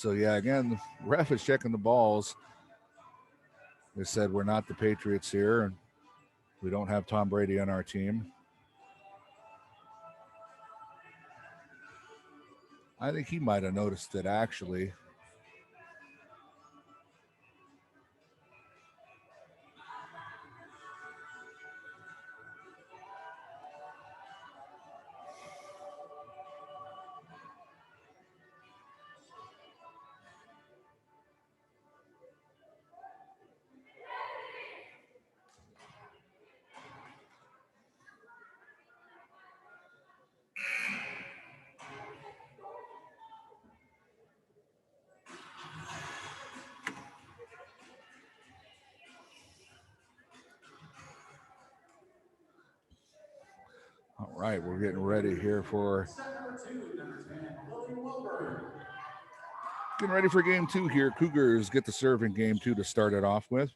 So, yeah, again, the ref is checking the balls. They said we're not the Patriots here, and we don't have Tom Brady on our team. I think he might have noticed it, actually. All right, we're getting ready here for game 2 here. Cougars get the serve in game 2 to start it off with.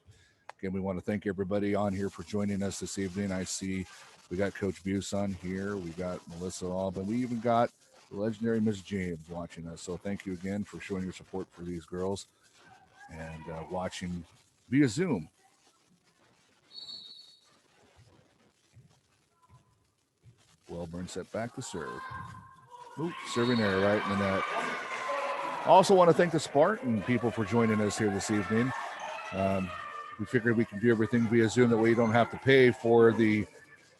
Again, we want to thank everybody on here for joining us this evening. I see we got Coach Buse on here. We got Melissa Alban. We even got the legendary Miss James watching us. So thank you again for showing your support for these girls and watching via Zoom. Wellburn set back to serve. Ooh, serving there right in the net. Also want to thank the Spartan people for joining us here this evening. We figured we can do everything via Zoom. That way you don't have to pay for the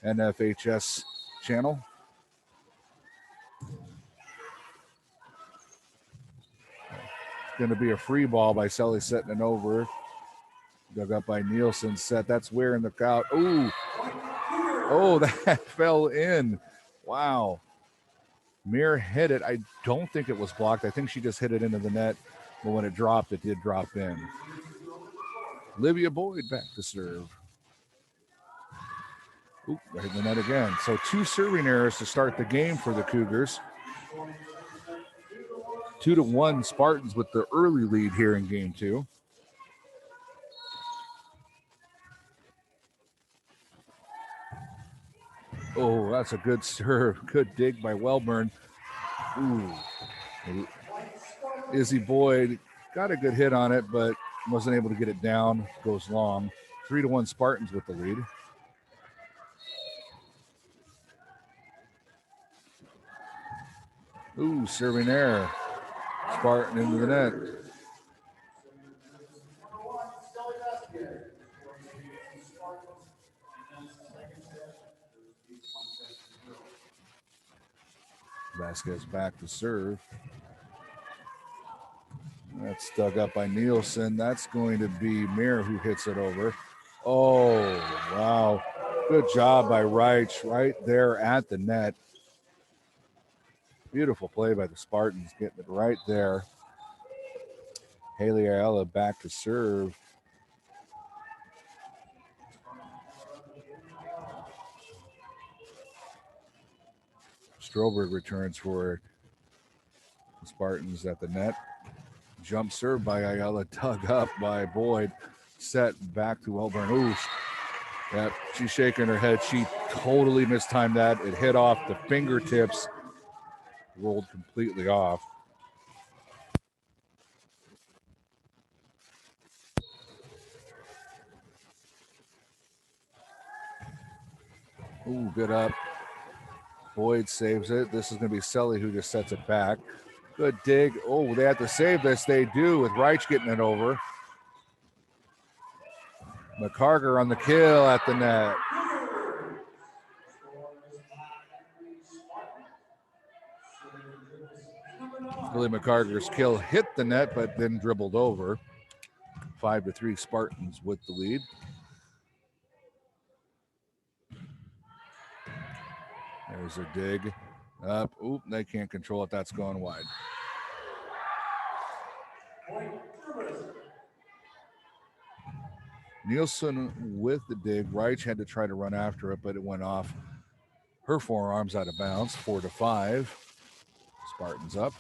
NFHS channel. It's going to be a free ball by Sully setting it over. Dug up by Nielsen. Set. That's wearing the out. Ooh. Oh, that fell in. Wow. Mir hit it. I don't think it was blocked. I think she just hit it into the net. But when it dropped, it did drop in. Olivia Boyd back to serve. Oop, right in the net again. So 2 serving errors to start the game for the Cougars. 2-1 Spartans with the early lead here in game 2. Oh, that's a good serve. Good dig by Wellburn. Ooh. Izzy Boyd got a good hit on it, but wasn't able to get it down. Goes long. 3-1 Spartans with the lead. Ooh, serving error. Spartan into the net. Vasquez back to serve. That's dug up by Nielsen. That's going to be Mir who hits it over. Oh, wow. Good job by Reich right there at the net. Beautiful play by the Spartans, getting it right there. Haley Ayala back to serve. Stroberg returns for the Spartans at the net. Jump serve by Ayala, dug up by Boyd. Set back to Wellburn. Ooh, yeah, she's shaking her head. She totally mistimed that. It hit off the fingertips, rolled completely off. Ooh, good up. Boyd saves it. This is going to be Sully who just sets it back. Good dig. Oh, they have to save this. They do with Reich getting it over. McCarger on the kill at the net. Billy McCarger's kill hit the net, but then dribbled over. 5-3 Spartans with the lead. There's a dig. Up. Oop, they can't control it. That's going wide. Nielsen with the dig. Reich had to try to run after it, but it went off her forearms out of bounds. 4-5. Spartans up.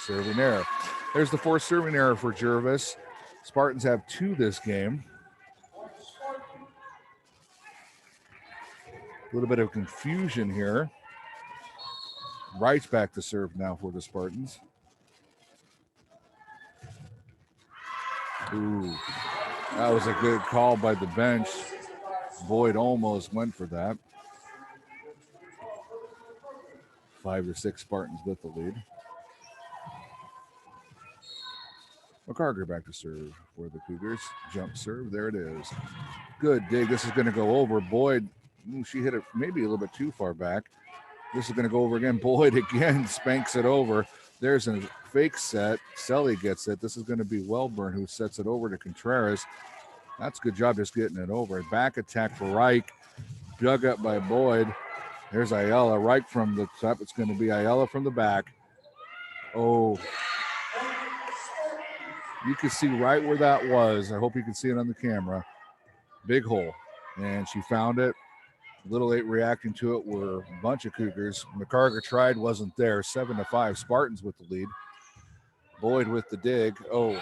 Serving error. There's the 4th serving error for Gervais. Spartans have 2 this game. A little bit of confusion here. Reich back to serve now for the Spartans. Ooh, that was a good call by the bench. Boyd almost went for that. 5-6 Spartans with the lead. McCarger back to serve for the Cougars. Jump serve. There it is. Good dig. This is going to go over. Boyd, she hit it maybe a little bit too far back. This is going to go over again. Boyd again spanks it over. There's a fake set. Selly gets it. This is going to be Welburn who sets it over to Contreras. That's a good job just getting it over. Back attack for Reich. Dug up by Boyd. There's Ayala. Reich from the top. It's going to be Ayala from the back. Oh. You can see right where that was. I hope you can see it on the camera. Big hole. And she found it. Little 8 reacting to it were a bunch of Cougars. McCarger tried, wasn't there. 7-5 Spartans with the lead. Boyd with the dig. Oh.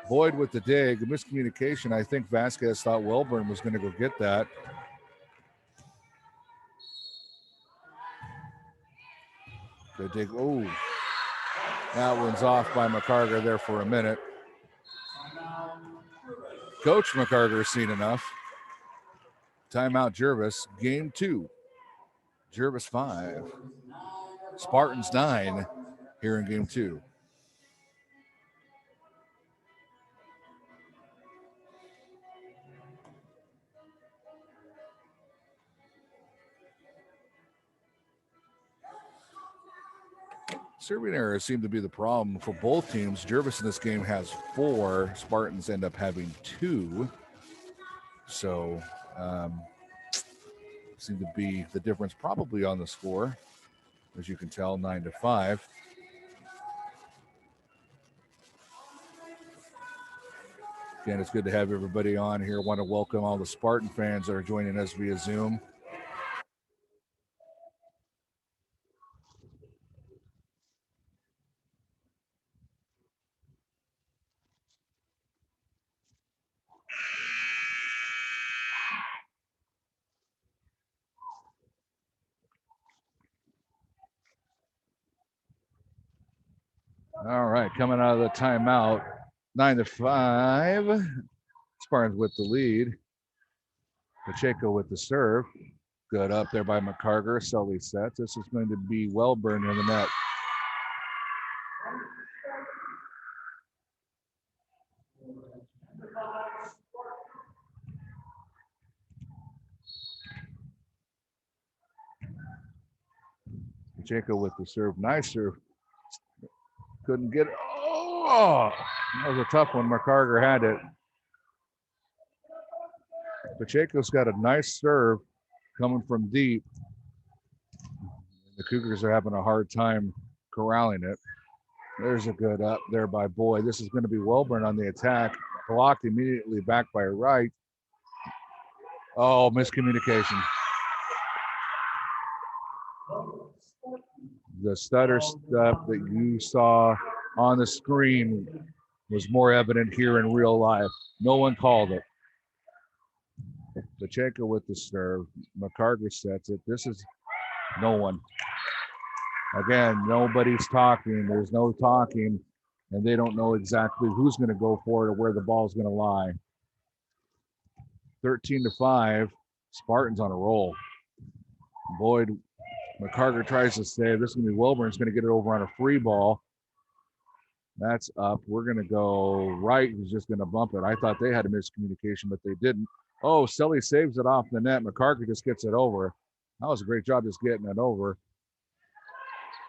Boyd with the dig. A miscommunication. I think Vasquez thought Welburn was going to go get that. Good dig. Oh. That one's off by McCarger there for a minute. Coach McCarger's seen enough. Timeout Gervais. Game 2. Gervais 5. Spartans 9 here in game 2. Serving errors seem to be the problem for both teams. Gervais in this game has 4. Spartans end up having 2. So seem to be the difference probably on the score. As you can tell, 9-5. Again, it's good to have everybody on here. Want to welcome all the Spartan fans that are joining us via Zoom. All right, coming out of the timeout, 9-5. Spartans with the lead. Pacheco with the serve. Good up there by McCarger. Sully sets. This is going to be Welburn in the net. Pacheco with the serve. Nice serve. Couldn't get it. Oh, that was a tough one. McCarger had it. Pacheco's got a nice serve coming from deep. The Cougars are having a hard time corralling it. There's a good up there by Boyd. This is going to be Welburn on the attack. Blocked immediately back by Wright. Oh, miscommunication. The stutter stuff that you saw on the screen was more evident here in real life. No one called it. Pacheco with the serve. McCarger sets it. This is no one. Again, nobody's talking. There's no talking, and they don't know exactly who's going to go for it or where the ball's going to lie. 13-5. Spartans on a roll. Boyd, McCarger tries to save. This is going to be Welburn's going to get it over on a free ball. That's up. We're going to go right. He's just going to bump it. I thought they had a miscommunication, but they didn't. Oh, Sully saves it off the net. McCarger just gets it over. That was a great job just getting it over.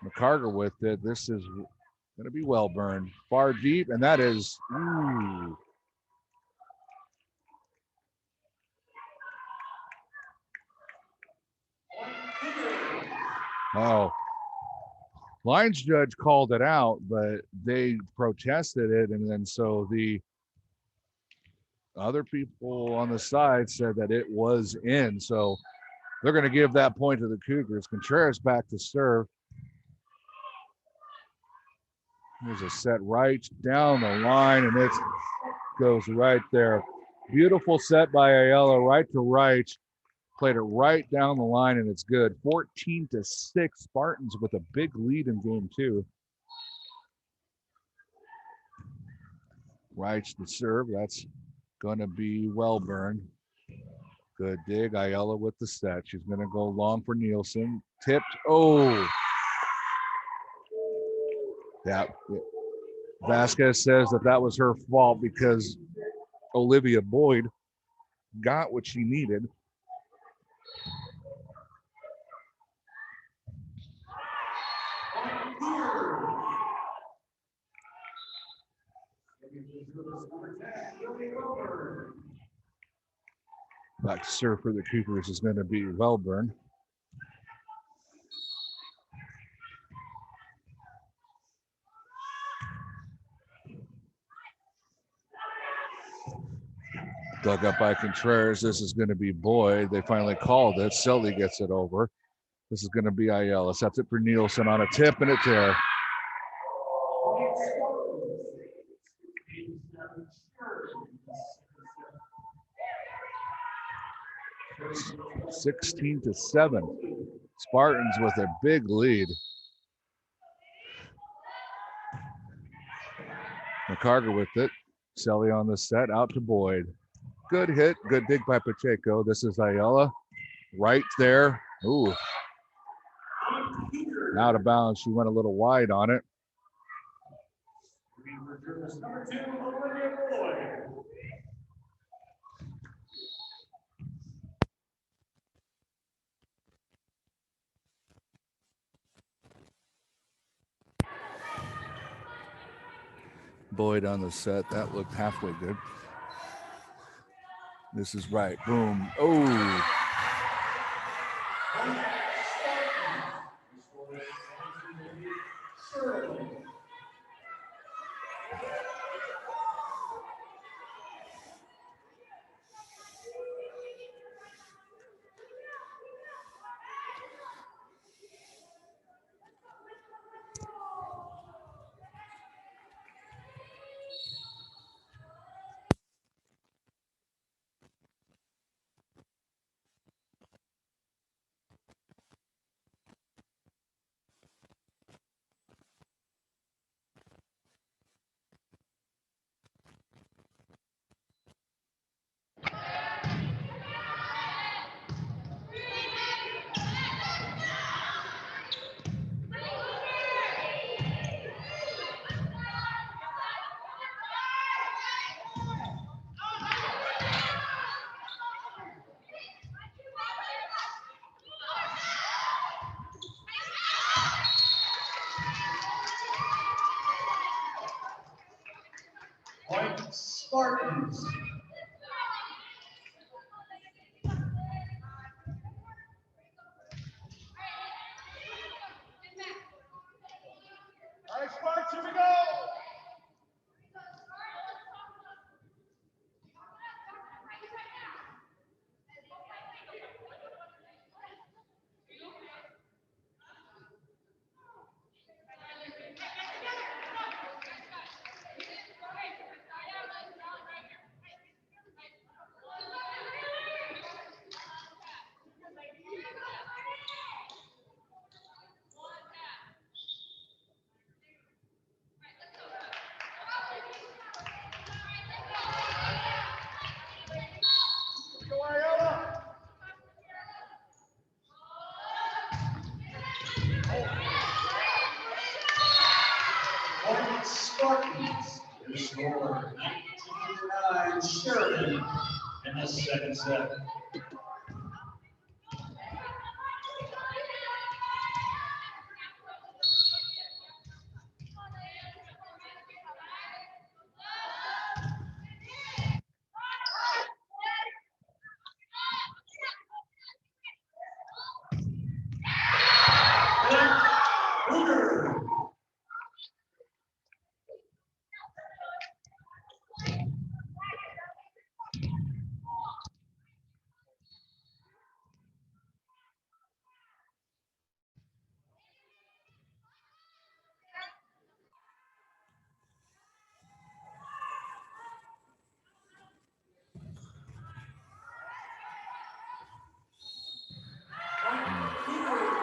McCarger with it. This is going to be Welburn. Far deep, and that is, ooh. Oh. Lines judge called it out, but they protested it, and then so the other people on the side said that it was in. So they're going to give that point to the Cougars. Contreras back to serve. There's a set right down the line, and it goes right there. Beautiful set by Ayala, right to right. Played it right down the line, and it's good. 14-6 Spartans with a big lead in game 2. Rights to serve. That's going to be Wellburn. Good dig. Ayala with the set. She's going to go long for Nielsen. Tipped. Oh. Yeah. Vasquez says that was her fault because Olivia Boyd got what she needed. Back to serve for the Cougars is going to be Wellburn. Dug up by Contreras. This is going to be Boyd. They finally called it. Sully gets it over. This is going to be Ayala. Sets it for Nielsen on a tip and a tear. 16-7. Spartans with a big lead. McCarger with it. Selly on the set, out to Boyd. Good hit, good dig by Pacheco. This is Ayala. Right there. Ooh. Out of bounds. She went a little wide on it. Boyd on the set. That looked halfway good. This is right. Boom. Oh. Spartans. All right, Sparks, here we go. Spartans, your score 19-9, Sheridan in the second set.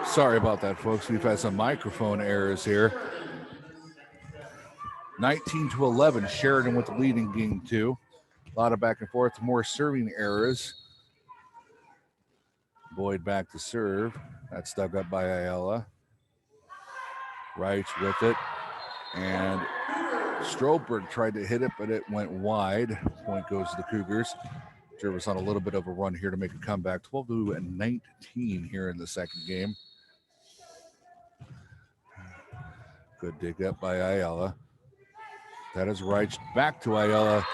Sorry about that, folks. We've had some microphone errors here. 19-11, Sheridan with the lead in game 2. A lot of back and forth, more serving errors. Boyd back to serve. That's dug up by Ayala. Reich with it. And Stroberg tried to hit it, but it went wide. Point goes to the Cougars. Gervais on a little bit of a run here to make a comeback. 12-19 here in the second game. Good dig up by Ayala. That is Reich back to Ayala.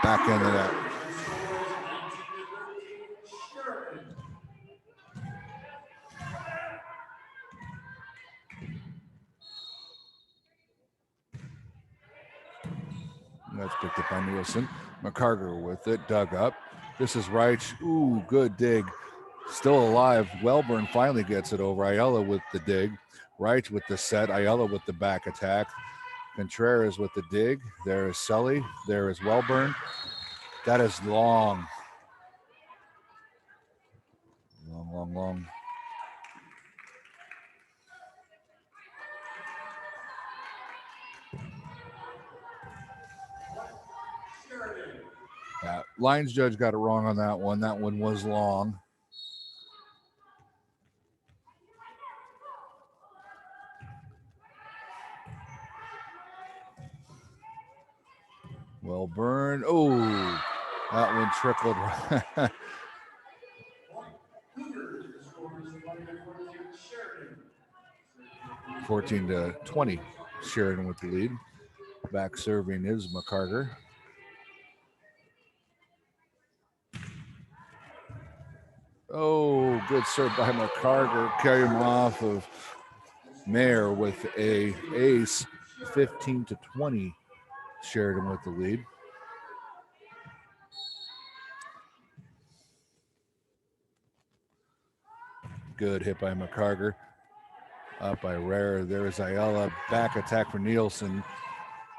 Back into that. That's picked up by Nielsen. McCarger with it, dug up. This is Reich. Ooh, good dig. Still alive. Wellburn finally gets it over. Ayala with the dig. Reich with the set. Ayala with the back attack. Contreras with the dig. There is Sully. There is Wellburn. That is long. Long. Yeah, lines judge got it wrong on that one. That one was long. Wellburn. Oh, that one trickled. 14-20, Sheridan with the lead. Back serving is McCarter. Oh, good serve by McCarter. Carry him off of Mayer with a ace. 15-20, Sheridan with the lead. Good hit by McCarter. Up by Rare. There is Ayala. Back attack for Nielsen.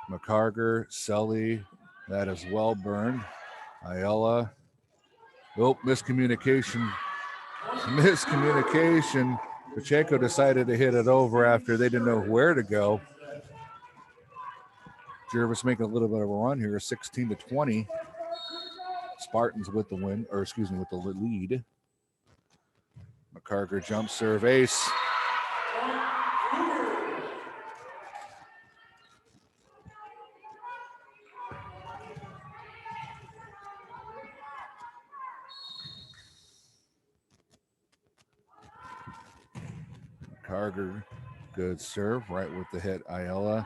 McCarter, Sully. That is Wellburn. Ayala. Oh, miscommunication. Pacheco decided to hit it over after they didn't know where to go. Gervais making a little bit of a run here, 16-20. Spartans with the win, or excuse me, with the lead. McCarter jump serve ace. McCarter, good serve, right with the hit. Ayala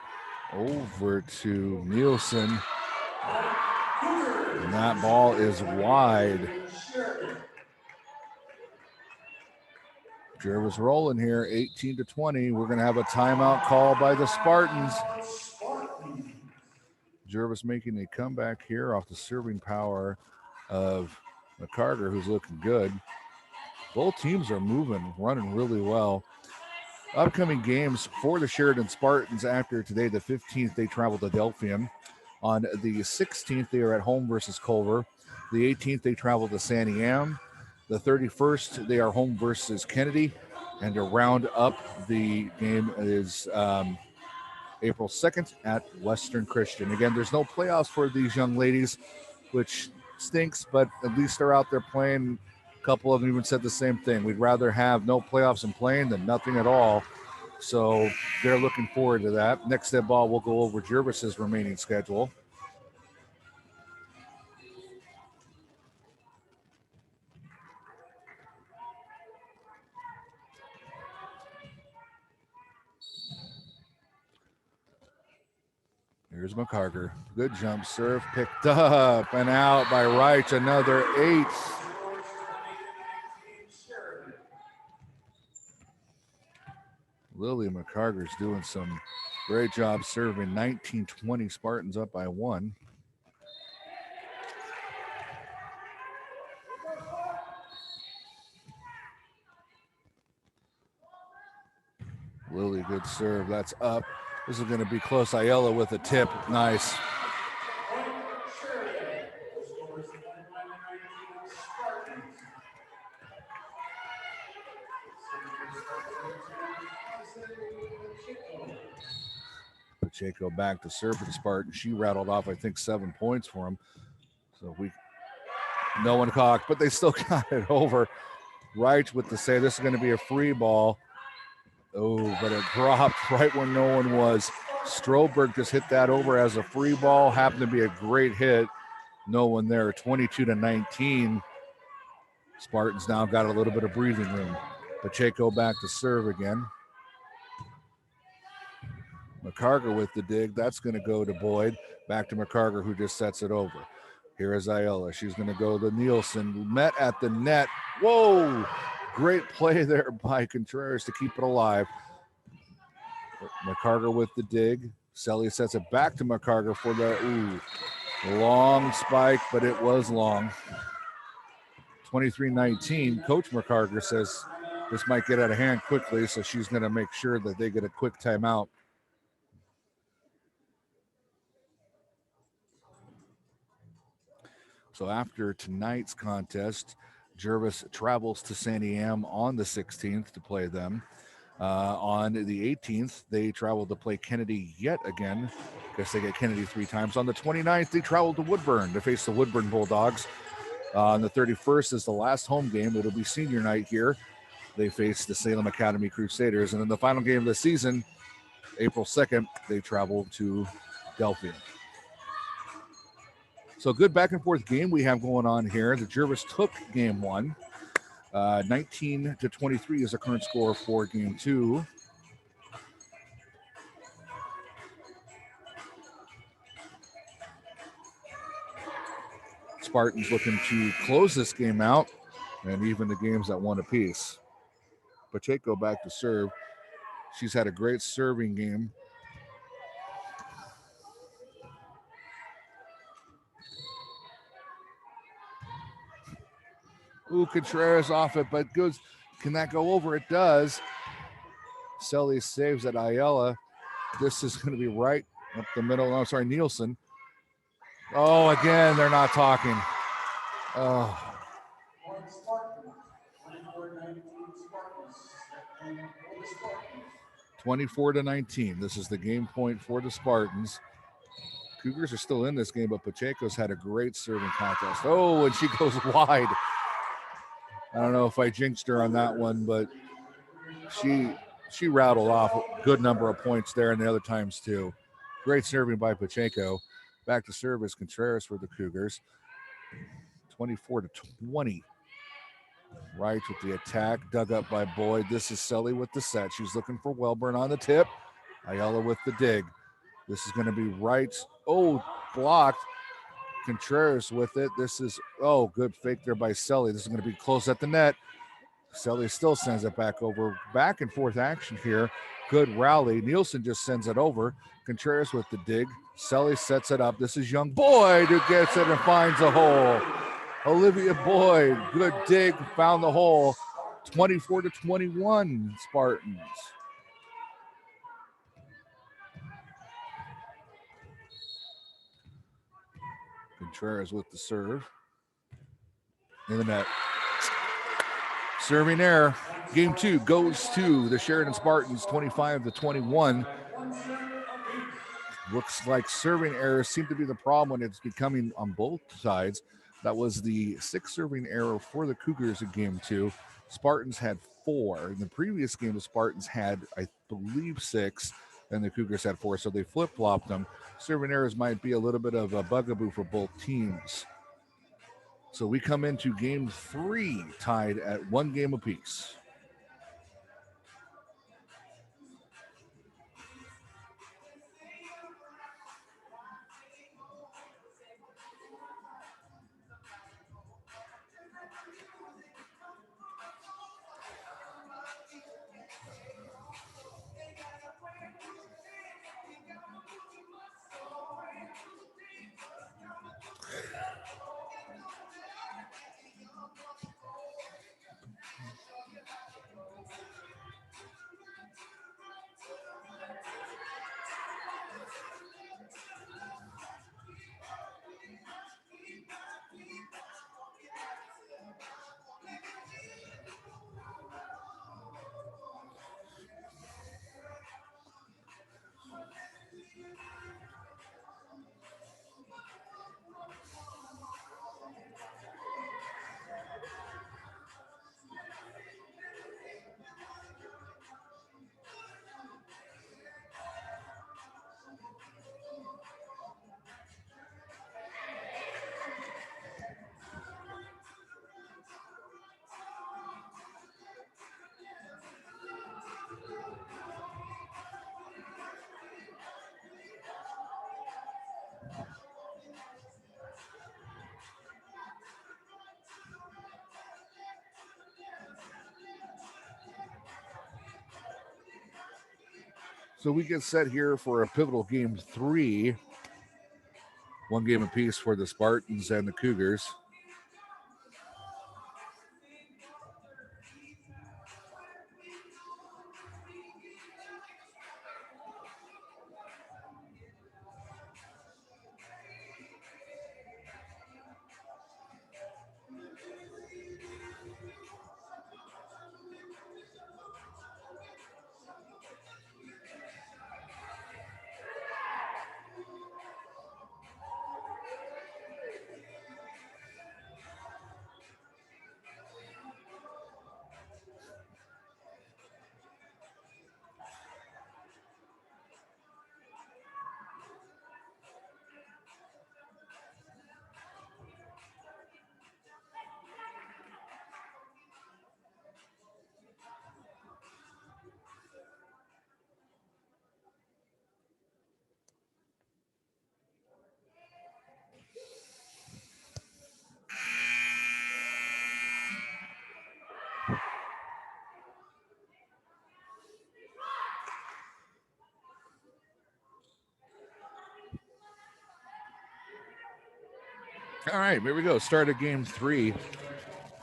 over to Nielsen. And that ball is wide. Gervais rolling here, 18-20. We're going to have a timeout call by the Spartans. Gervais making a comeback here off the serving power of McCarter, who's looking good. Both teams are moving, running really well. Upcoming games for the Sheridan Spartans after today, the 15th, they travel to Delphium. On the 16th, they are at home versus Culver. The 18th, they travel to Santiam. The 31st, they are home versus Kennedy. And to round up the game is April 2nd at Western Christian. Again, there's no playoffs for these young ladies, which stinks, but at least they're out there playing. A couple of them even said the same thing. We'd rather have no playoffs and playing than nothing at all. So they're looking forward to that. Next step ball, we'll go over Gervais's remaining schedule. Here's McCarter. Good jump serve. Picked up and out by Reich. Another ace. Lily McCarter's doing some great job serving. 19-20, Spartans up by 1. Lily, good serve. That's up. This is going to be close. Ayala with a tip. Nice. Pacheco back to serve for the Spartans. She rattled off, I think, 7 points for him. So no one cocked, but they still got it over. Reich with the save. This is going to be a free ball. Oh, but it dropped right where no one was. Stroberg just hit that over as a free ball. Happened to be a great hit. No one there. 22-19. Spartans now got a little bit of breathing room. Pacheco back to serve again. McCarger with the dig. That's going to go to Boyd. Back to McCarger, who just sets it over. Here is Ayala. She's going to go to Nielsen. Met at the net. Whoa! Great play there by Contreras to keep it alive. McCarger with the dig. Selly sets it back to McCarger for the long spike, but it was long. 23-19. Coach McCarger says this might get out of hand quickly, so she's going to make sure that they get a quick timeout. So after tonight's contest, Gervais travels to Sandy Am on the 16th to play them. On the 18th, they travel to play Kennedy yet again. Guess they get Kennedy 3 times. On the 29th, they travel to Woodburn to face the Woodburn Bulldogs. On the 31st is the last home game. It'll be senior night here. They face the Salem Academy Crusaders. And then the final game of the season, April 2nd, they travel to Delphia. So good back and forth game we have going on here. The Gervais took game 1. 19-23 is the current score for game 2. Spartans looking to close this game out and even the games at 1 apiece. Pacheco back to serve. She's had a great serving game. Ooh, Contreras off it, but goes. Can that go over? It does. Selly saves at Ayala. This is going to be right up the middle. Oh, sorry, Nielsen. Oh, again, they're not talking. Oh. 24-19. This is the game point for the Spartans. Cougars are still in this game, but Pacheco's had a great serving contest. Oh, and she goes wide. I don't know if I jinxed her on that one, but she rattled off a good number of points there and the other times too. Great serving by Pacheco. Back to serve is Contreras for the Cougars. 24-20. Right with the attack, dug up by Boyd. This is Selly with the set. She's looking for Welburn on the tip. Ayala with the dig. This is going to be right. Oh, blocked. Contreras with it. This is, good fake there by Selly. This is going to be close at the net. Selly still sends it back over. Back and forth action here. Good rally. Nielsen just sends it over. Contreras with the dig. Selly sets it up. This is young Boyd who gets it and finds a hole. Olivia Boyd, good dig, found the hole. 24-21 Spartans. Contreras with the serve. In the net. Serving error. Game 2 goes to the Sheridan Spartans, 25-21. Looks like serving errors seem to be the problem when it's becoming on both sides. That was the 6th serving error for the Cougars in game 2. Spartans had 4. In the previous game, the Spartans had, I believe, 6, and the Cougars had 4, so they flip-flopped them. Serving errors might be a little bit of a bugaboo for both teams. So we come into game 3 tied at 1 game apiece. So we get set here for a pivotal game 3. One game apiece for the Spartans and the Cougars. All right, here we go. Start of game 3.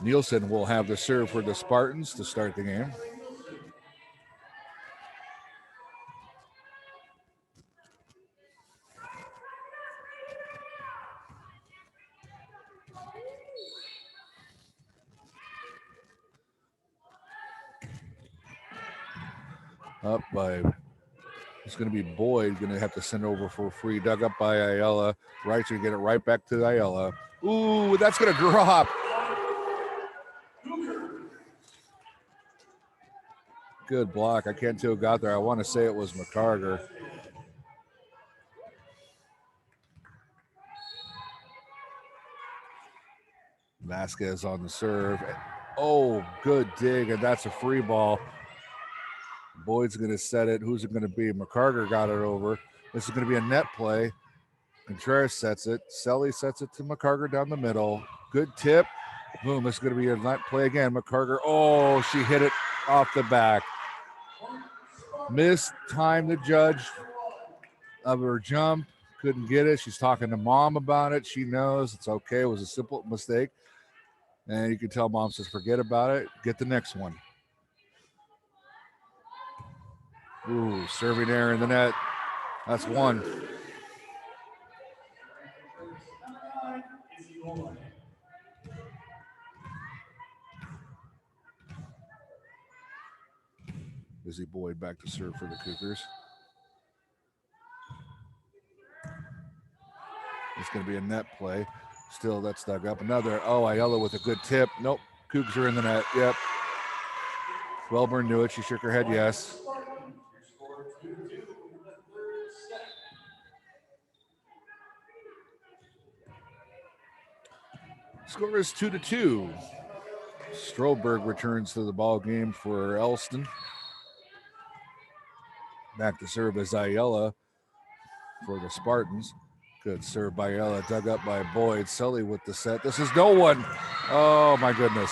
Nielsen will have the serve for the Spartans to start the game. Up by, it's going to be Boyd, going to have to send over for free. Dug up by Ayala. Right, so you get it right back to Ayala. Ooh, that's going to drop. Good block. I can't tell who got there. I want to say it was McCarger. Vasquez on the serve. Oh, good dig, and that's a free ball. Boyd's going to set it. Who's it going to be? McCarger got it over. This is going to be a net play. Contreras sets it. Selly sets it to McCarger down the middle. Good tip. Boom, this is going to be a net play again. McCarger, oh, she hit it off the back. Missed time the judge of her jump. Couldn't get it. She's talking to mom about it. She knows it's okay. It was a simple mistake. And you can tell mom says, forget about it. Get the next one. Ooh, serving air in the net. That's one. Busy Boyd back to serve for the Cougars. It's going to be a net play. Still, that's dug up. Another, Ayala with a good tip. Nope, Cougs are in the net. Yep. Wellburn knew it. She shook her head yes. Score is 2-2. Stroberg returns to the ball game for Elston. Back to serve is Ayala for the Spartans. Good serve by Ayala, dug up by Boyd. Sully with the set. This is no one. Oh, my goodness.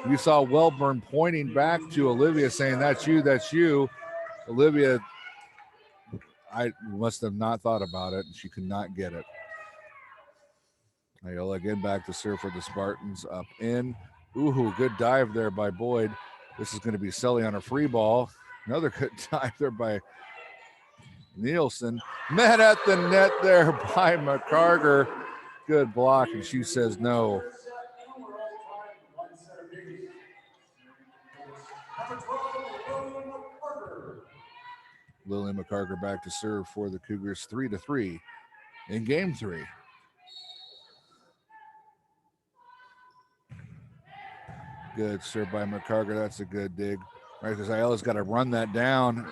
You saw Wellburn pointing back to Olivia saying, that's you, that's you. Olivia, I must have not thought about it. She could not get it. Ayala again back to serve for the Spartans. Up in. Ooh, good dive there by Boyd. This is going to be Sully on a free ball. Another good dive there by Nielsen. Met at the net there by McCarger. Good block, and she says no. Lily McCarger back to serve for the Cougars, 3-3 in game 3. Good serve by McCarger. That's a good dig. Right, because Ayala's got to run that down.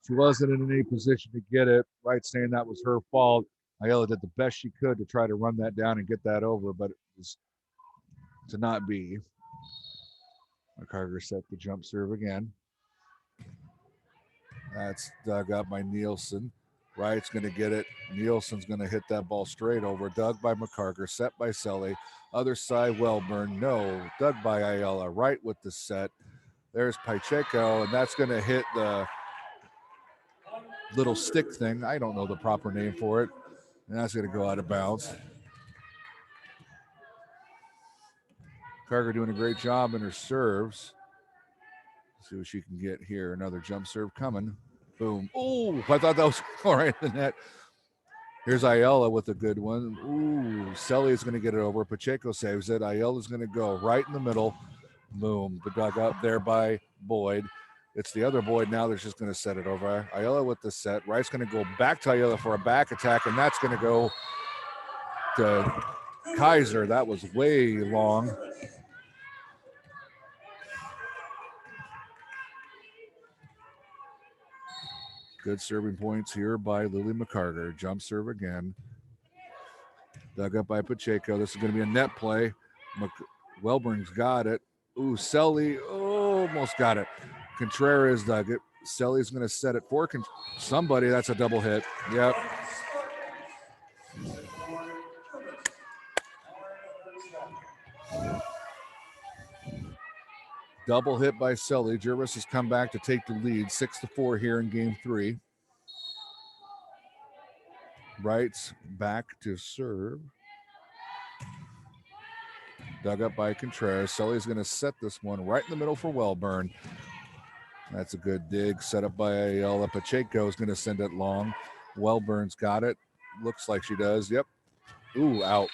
She wasn't in any position to get it. Right, saying that was her fault. Ayala did the best she could to try to run that down and get that over, but it was to not be. McCarger set the jump serve again. That's dug up by Nielsen. Wright's going to get it. Nielsen's going to hit that ball straight over. Dug by McCarger, set by Selly. Other side, Wellburn, no. Dug by Ayala. Wright with the set. There's Pacheco, and that's going to hit the little stick thing. I don't know the proper name for it. And that's going to go out of bounds. Carter doing a great job in her serves. Let's see what she can get here. Another jump serve coming. Boom. Oh, I thought that was all right in the net. Here's Ayala with a good one. Ooh, Selly is going to get it over. Pacheco saves it. Ayala's going to go right in the middle. Boom. The dug up there by Boyd. It's the other Boyd now that's just going to set it over. Ayala with the set. Wright's going to go back to Ayala for a back attack, and that's going to go to Kaiser. That was way long. Good serving points here by Lily McCarter. Jump serve again. Dug up by Pacheco. This is going to be a net play. Welburn's got it. Ooh, Selly almost got it. Contreras dug it. Selly's going to set it for somebody. That's a double hit. Yep. Double hit by Selly. Gervais has come back to take the lead, 6-4 here in game 3. Wright's back to serve. Dug up by Contreras. Selly's going to set this one right in the middle for Welburn. That's a good dig. Set up by Ayala. Pacheco is going to send it long. Welburn's got it. Looks like she does. Yep. Ooh, out.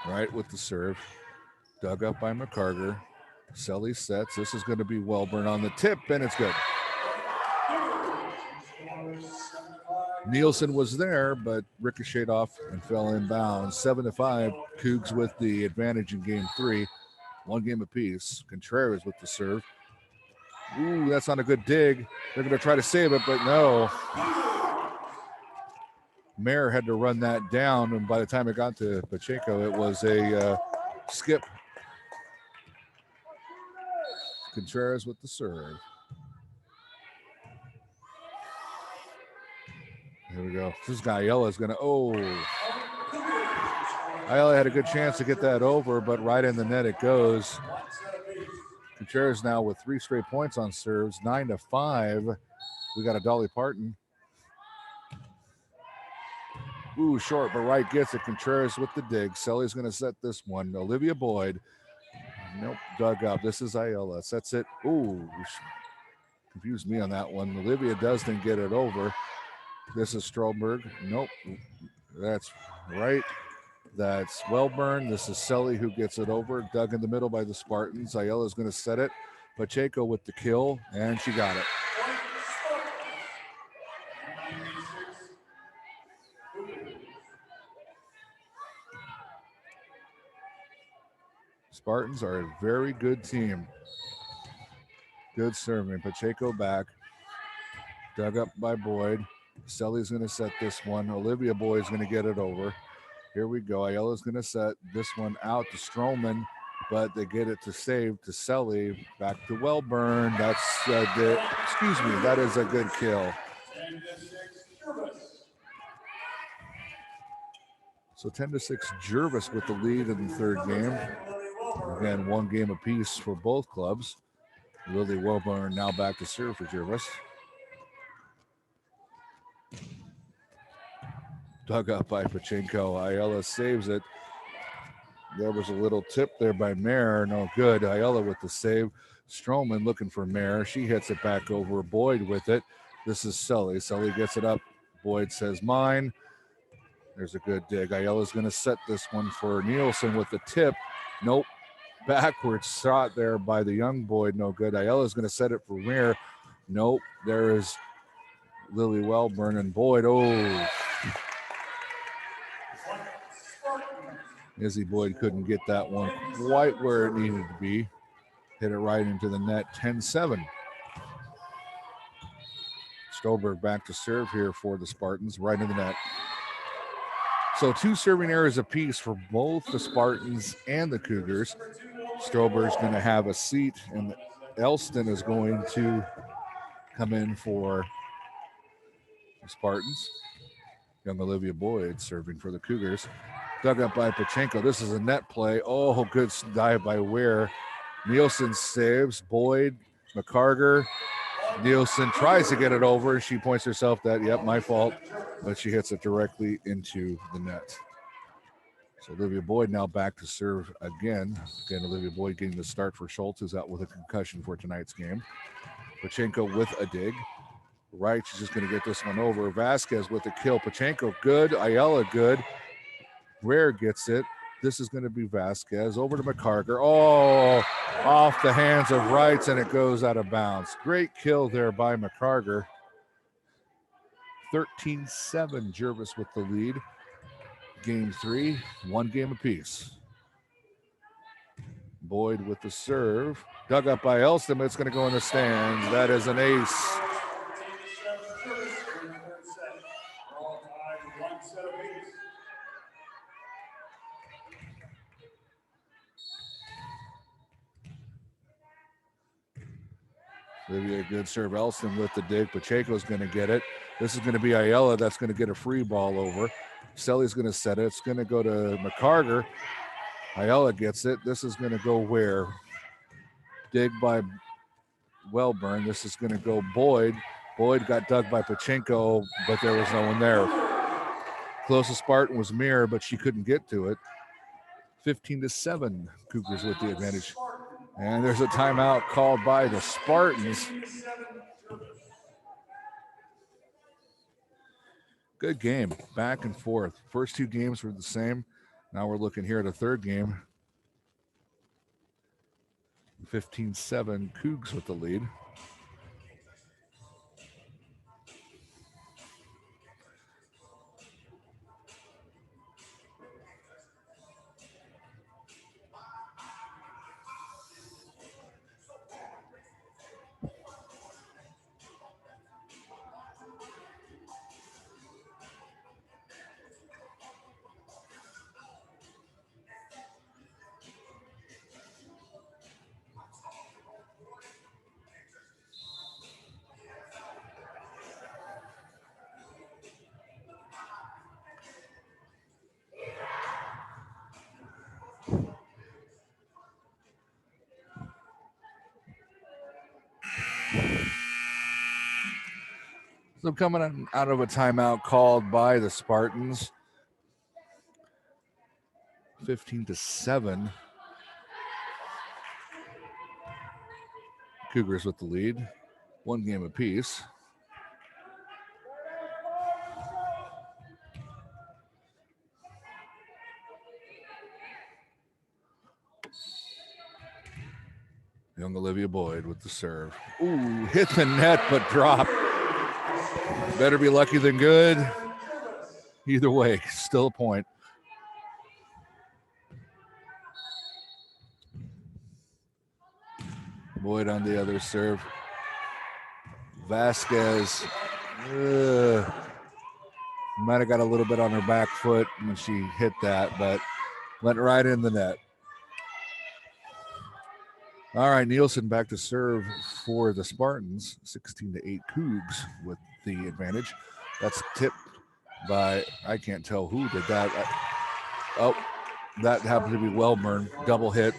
Right with the serve. Dug up by McCarter. Selly sets. This is going to be Welburn on the tip, and it's good. Nielsen was there, but ricocheted off and fell inbounds. 7-5. Cougs with the advantage in game 3. 1 game apiece. Contreras with the serve. Ooh, that's not a good dig. They're going to try to save it, but no. Mayer had to run that down, and by the time it got to Pacheco, it was a skip. Contreras with the serve. Here we go. This guy Ayala is going to, Ayala had a good chance to get that over, but right in the net it goes. Contreras now with 3 straight points on serves, 9-5. We got a Dolly Parton. Ooh, short, but Wright gets it. Contreras with the dig. Selly's going to set this one. Olivia Boyd. Nope, dug up. This is Ayala. Sets it. Ooh, confused me on that one. Olivia does then get it over. This is Strolberg. Nope, that's right. That's Welburn. This is Selly who gets it over. Dug in the middle by the Spartans. Ayala's going to set it. Pacheco with the kill, and she got it. Spartans are a very good team. Good serving. Pacheco back. Dug up by Boyd. Selly's going to set this one. Olivia Boyd's going to get it over. Here we go. Ayala's going to set this one out to Stroman, but they get it to save to Selly. Back to Welburn. That is a good kill. So 10-6 Gervais with the lead in the 3rd game. Again, 1 game apiece for both clubs. Lily Welburn now back to serve for Gervais. Dug up by Pacheco. Ayala saves it. There was a little tip there by Mayer. No good. Ayala with the save. Stroman looking for Mayer. She hits it back over. Boyd with it. This is Selly. Selly gets it up. Boyd says mine. There's a good dig. Ayala's going to set this one for Nielsen with the tip. Nope. Backwards shot there by the young Boyd. No good. Ayala's going to set it for Mayer. Nope. There is Lily Welburn and Boyd. Oh. Izzy Boyd couldn't get that one quite where it needed to be. Hit it right into the net, 10-7. Stolberg back to serve here for the Spartans, right in the net. So 2 serving errors apiece for both the Spartans and the Cougars. Stolberg's going to have a seat, and Elston is going to come in for the Spartans. Young Olivia Boyd serving for the Cougars. Dug up by Pachenko. This is a net play. Oh, good dive by Ware. Nielsen saves. Boyd, McCarger. Nielsen tries to get it over. She points herself that, yep, my fault. But she hits it directly into the net. So Olivia Boyd now back to serve again. Again, Olivia Boyd getting the start for Schultz, who's out with a concussion for tonight's game. Pachenko with a dig. Right, she's just going to get this one over. Vasquez with the kill. Pachenko good. Ayala good. Rare gets it. This is going to be Vasquez. Over to McCarger. Oh, off the hands of Wrights, and it goes out of bounds. Great kill there by McCarger. 13-7, Gervais with the lead. Game 3, 1 game apiece. Boyd with the serve. Dug up by Elston, but it's going to go in the stands. That is an ace. Maybe a good serve. Elston with the dig. Pacheco's going to get it. This is going to be Ayala that's going to get a free ball over. Selly's going to set it. It's going to go to McCarger. Ayala gets it. This is going to go where? Dig by Wellburn. This is going to go Boyd. Boyd got dug by Pachenko, but there was no one there. Closest Spartan was Mir, but she couldn't get to it. 15-7, Cougars with the advantage. And there's a timeout called by the Spartans. Good game, back and forth. First 2 games were the same. Now we're looking here at a third game. 15-7, Cougs with the lead. So coming out of a timeout called by the Spartans. 15-7. Cougars with the lead. 1 game apiece. Young Olivia Boyd with the serve. Ooh, hit the net but dropped. Better be lucky than good. Either way, still a point. Boyd on the other serve. Vasquez might have got a little bit on her back foot when she hit that, but went right in the net. All right, Nielsen back to serve for the Spartans. 16-8 Cougs with the advantage. That's tipped by, I can't tell who did that. That happened to be Wellburn. Double hit.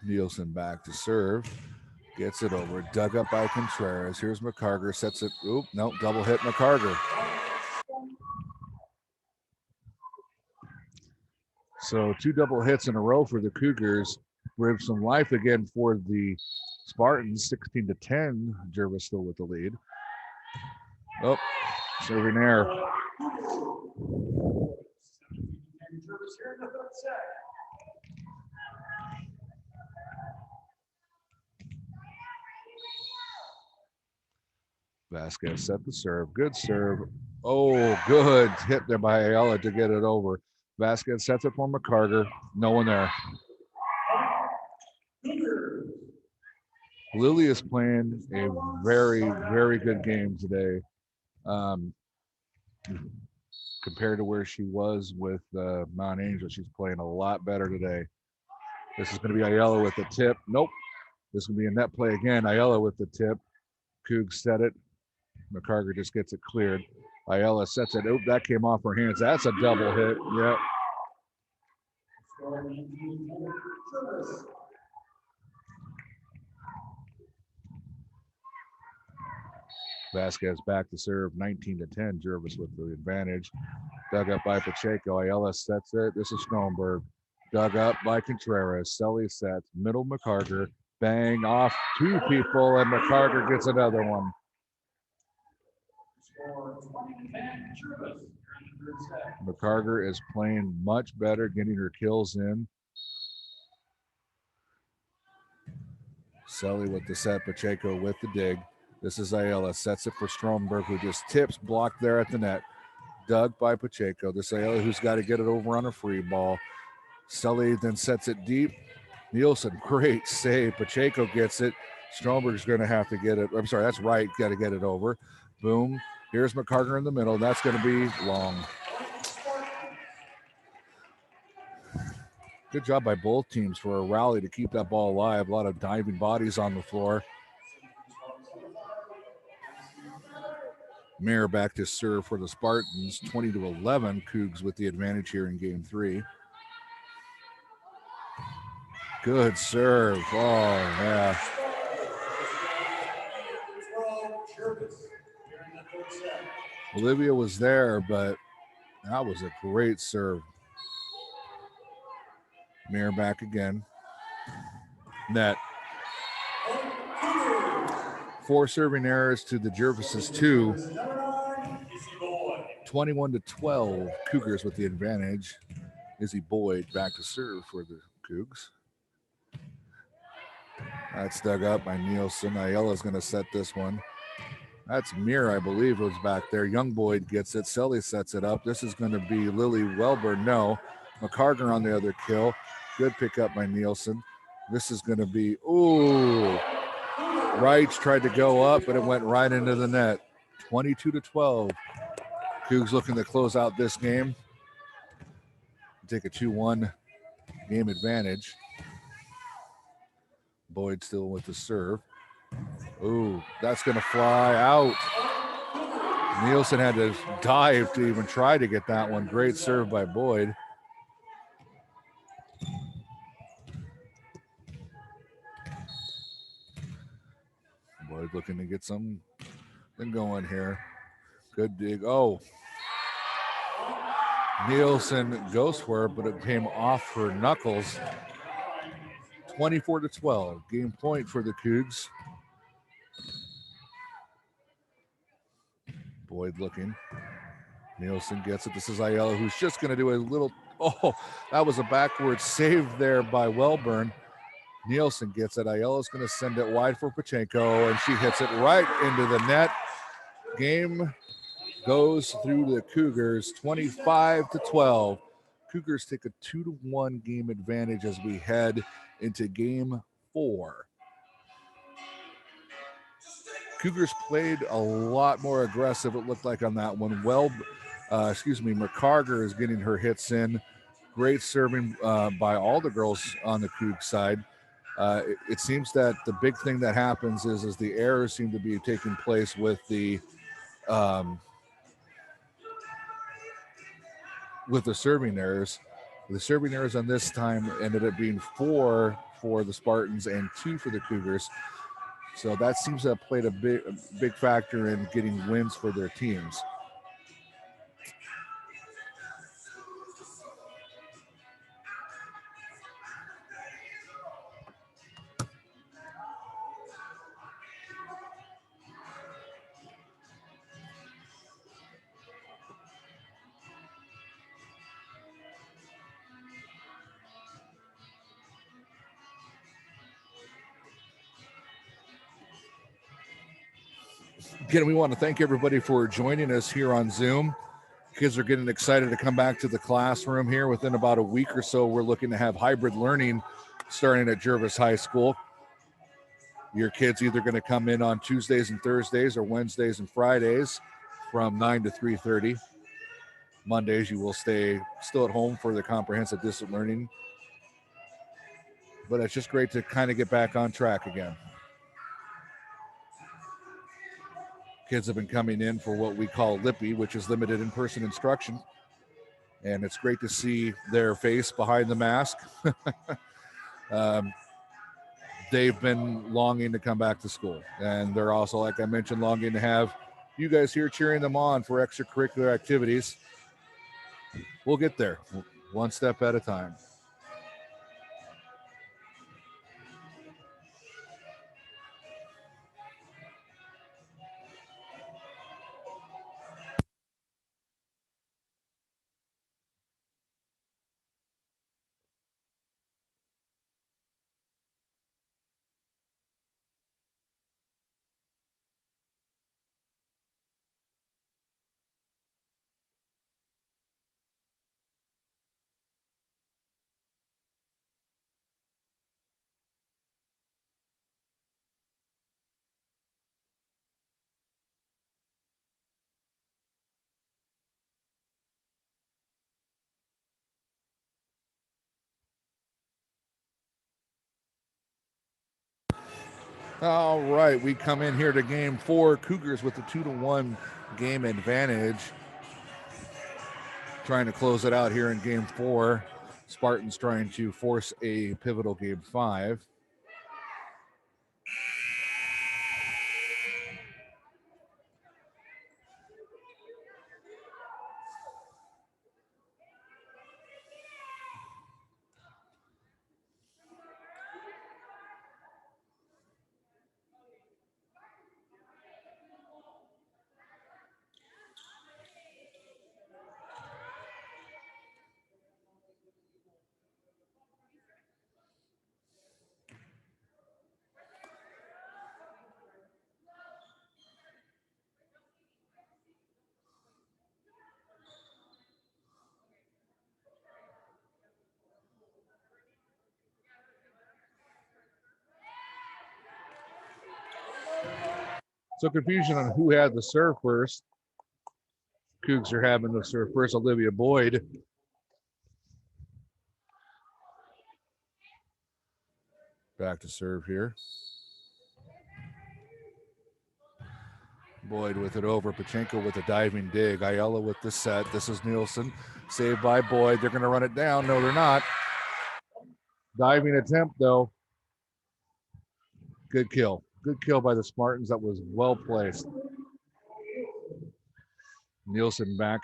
Nielsen back to serve. Gets it over. Dug up by Contreras. Here's McCarger. Sets it. Oop, nope. Double hit McCarger. So 2 double hits in a row for the Cougars. Bring some life again for the Spartans. 16-10. Gervais still with the lead. Oh, serving error. Vasquez set the serve. Good serve. Oh, good hit there by Ayala to get it over. Vasquez sets it for McCarger. No one there. Lily is playing a very, very good game today. compared to where she was with Mount Angel. She's playing a lot better today. This is going to be Ayala with the tip. Nope. This is going to be a net play again. Ayala with the tip. Cougs set it. McCarger just gets it cleared. Ayala sets it. Oop, that came off her hands. That's a double hit. Yep. Vasquez back to serve, 19-10. Gervais with the advantage. Dug up by Pacheco. Ayala sets it. This is Stromberg. Dug up by Contreras. Selly sets. Middle McCarger. Bang off two people, and McCarger gets another one. McCarger is playing much better, getting her kills in. Selly with the set. Pacheco with the dig. This is Ayala. Sets it for Stromberg, who just tips, blocked there at the net. Dug by Pacheco. This Ayala who's got to get it over on a free ball. Selly then sets it deep. Nielsen, great save. Pacheco gets it. Stromberg's going to have to get it. I'm sorry, that's right. Got to get it over. Boom. Here's McCarger in the middle. That's going to be long. Good job by both teams for a rally to keep that ball alive. A lot of diving bodies on the floor. Mayer back to serve for the Spartans. 20-11. Cougs with the advantage here in game 3. Good serve. Oh, yeah. Olivia was there, but that was a great serve. Mayer back again. Net. 4 serving errors to the Gervais' 2. 21-12. Cougars with the advantage. Izzy Boyd back to serve for the Cougs. That's dug up by Nielsen. Ayala's going to set this one. That's Mir, I believe, was back there. Young Boyd gets it. Selly sets it up. This is going to be Lily Welburn. No. McCarger on the other kill. Good pickup by Nielsen. This is going to be, ooh. Wright tried to go up, but it went right into the net. 22-12. Cougs looking to close out this game. Take a 2-1 game advantage. Boyd still with the serve. Ooh, that's going to fly out. Nielsen had to dive to even try to get that one. Great serve by Boyd. Boyd looking to get something going here. Good dig. Oh. Nielsen goes for it, but it came off her knuckles. 24-12. Game point for the Cougs. Boyd looking. Nielsen gets it. This is Ayala, who's just going to do a little. Oh, that was a backward save there by Welburn. Nielsen gets it. Ayala's going to send it wide for Pacheco, and she hits it right into the net. Game goes through the Cougars, 25-12. Cougars take a 2-1 game advantage as we head into game 4. Cougars played a lot more aggressive, it looked like, on that one. McCarger is getting her hits in. Great serving by all the girls on the Coug side. It seems that the big thing that happens is the errors seem to be taking place with the serving errors. The serving errors on this time ended up being 4 for the Spartans and 2 for the Cougars. So that seems to have played a big factor in getting wins for their teams. Again, we want to thank everybody for joining us here on Zoom. Kids are getting excited to come back to the classroom here. Within about a week or so, we're looking to have hybrid learning starting at Gervais High School. Your kids either going to come in on Tuesdays and Thursdays or Wednesdays and Fridays from 9 to 3:30. Mondays you will stay still at home for the comprehensive distance learning. But it's just great to kind of get back on track again. Kids have been coming in for what we call LIPI, which is limited in-person instruction. And it's great to see their face behind the mask. They've been longing to come back to school. And they're also, like I mentioned, longing to have you guys here cheering them on for extracurricular activities. We'll get there one step at a time. All right, we come in here to game 4. Cougars with the 2-1 game advantage. Trying to close it out here in game 4. Spartans trying to force a pivotal game 5. So confusion on who had the serve first. Cougs are having the serve first. Olivia Boyd. Back to serve here. Boyd with it over. Pachenko with a diving dig. Ayala with the set. This is Nielsen. Saved by Boyd. They're going to run it down. No, they're not. Diving attempt, though. Good kill. Good kill by the Spartans. That was well placed. Nielsen back.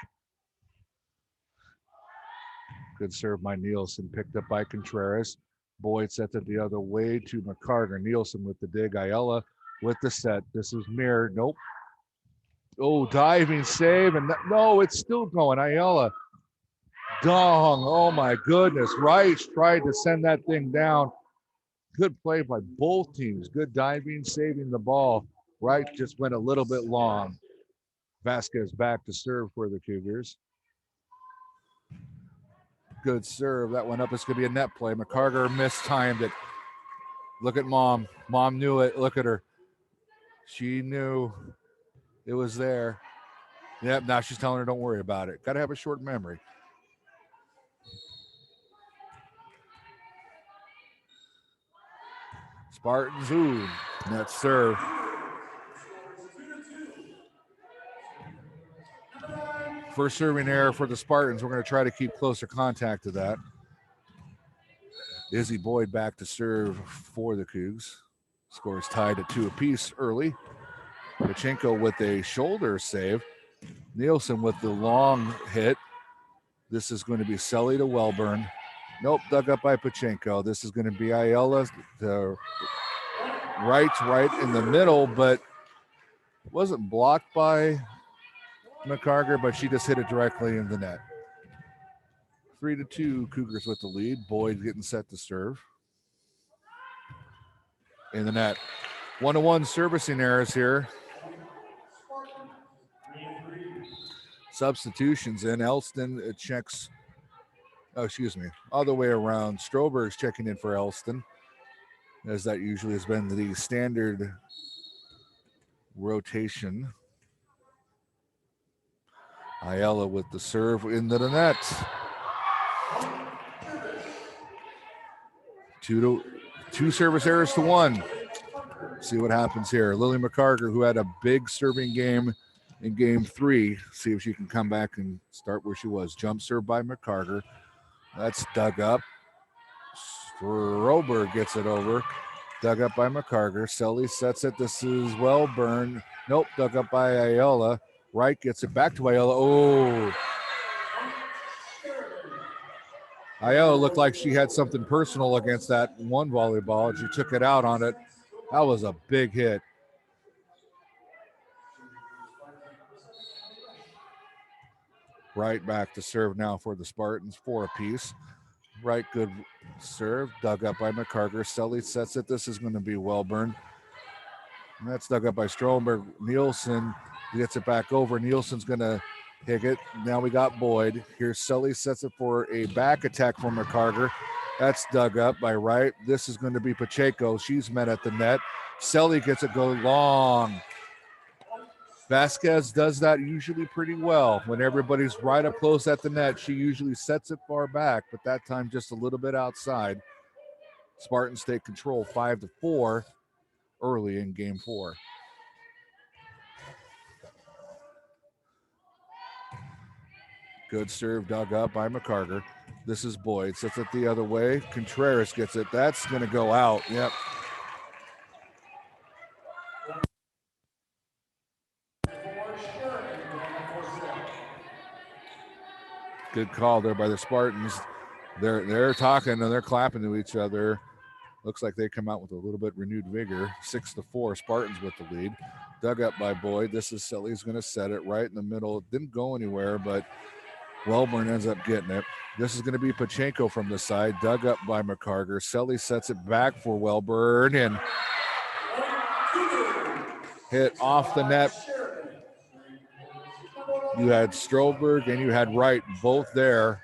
Good serve by Nielsen. Picked up by Contreras. Boyd sets it the other way to McCarter. Nielsen with the dig. Ayala with the set. This is Mir. Nope. Oh, diving save. And no, it's still going. Ayala. Dong. Oh, my goodness. Reich tried to send that thing down. Good play by both teams. Good diving, saving the ball. Reich just went a little bit long. Vasquez back to serve for the Cougars. Good serve. That went up. It's going to be a net play. McCarter mistimed it. Look at Mom. Mom knew it. Look at her. She knew it was there. Yep, now she's telling her don't worry about it. Got to have a short memory. Spartans, ooh, net serve. First serving error for the Spartans. We're going to try to keep closer contact to that. Izzy Boyd back to serve for the Cougs. Scores tied at 2 apiece early. Pachenko with a shoulder save. Nielsen with the long hit. This is going to be Selly to Wellburn. Nope, dug up by Pachenko. This is going to be Ayala. The right in the middle, but wasn't blocked by McCarger, but she just hit it directly in the net. 3-2, Cougars with the lead. Boyd getting set to serve. In the net. 1-1 servicing errors here. Substitutions in. Elston checks. Oh, excuse me. Other way around. Stroberg's checking in for Elston, as that usually has been the standard rotation. Ayala with the serve into the net. Two service errors to one. See what happens here. Lily McCarger, who had a big serving game in game 3. See if she can come back and start where she was. Jump serve by McCarger. That's dug up. Strober gets it over. Dug up by McCarger. Selly sets it. This is Wellburn. Nope, dug up by Ayala. Wright gets it back to Ayala. Oh. Ayala looked like she had something personal against that one volleyball, and she took it out on it. That was a big hit. Right back to serve now for the Spartans, 4 apiece. Right, good serve, dug up by McCarger. Selly sets it. This is going to be Wellburn. And that's dug up by Stroberg. Nielsen gets it back over. Nielsen's going to pick it. Now we got Boyd. Here's Selly, sets it for a back attack from McCarger. That's dug up by Wright. This is going to be Pacheco. She's met at the net. Selly gets it go long. Vasquez does that usually pretty well. When everybody's right up close at the net, she usually sets it far back, but that time just a little bit outside. Spartans take control 5-4 early in game 4. Good serve dug up by McCarger. This is Boyd. Sets it the other way. Contreras gets it. That's going to go out. Yep. Good call there by the Spartans. They're talking and they're clapping to each other. Looks like they come out with a little bit renewed vigor. 6-4, Spartans with the lead. Dug up by Boyd. This is Selly's going to set it right in the middle. It didn't go anywhere, but Wellburn ends up getting it. This is going to be Pacheco from the side. Dug up by McCarger. Selly sets it back for Wellburn and hit off the net. You had Stroberg and you had Wright both there.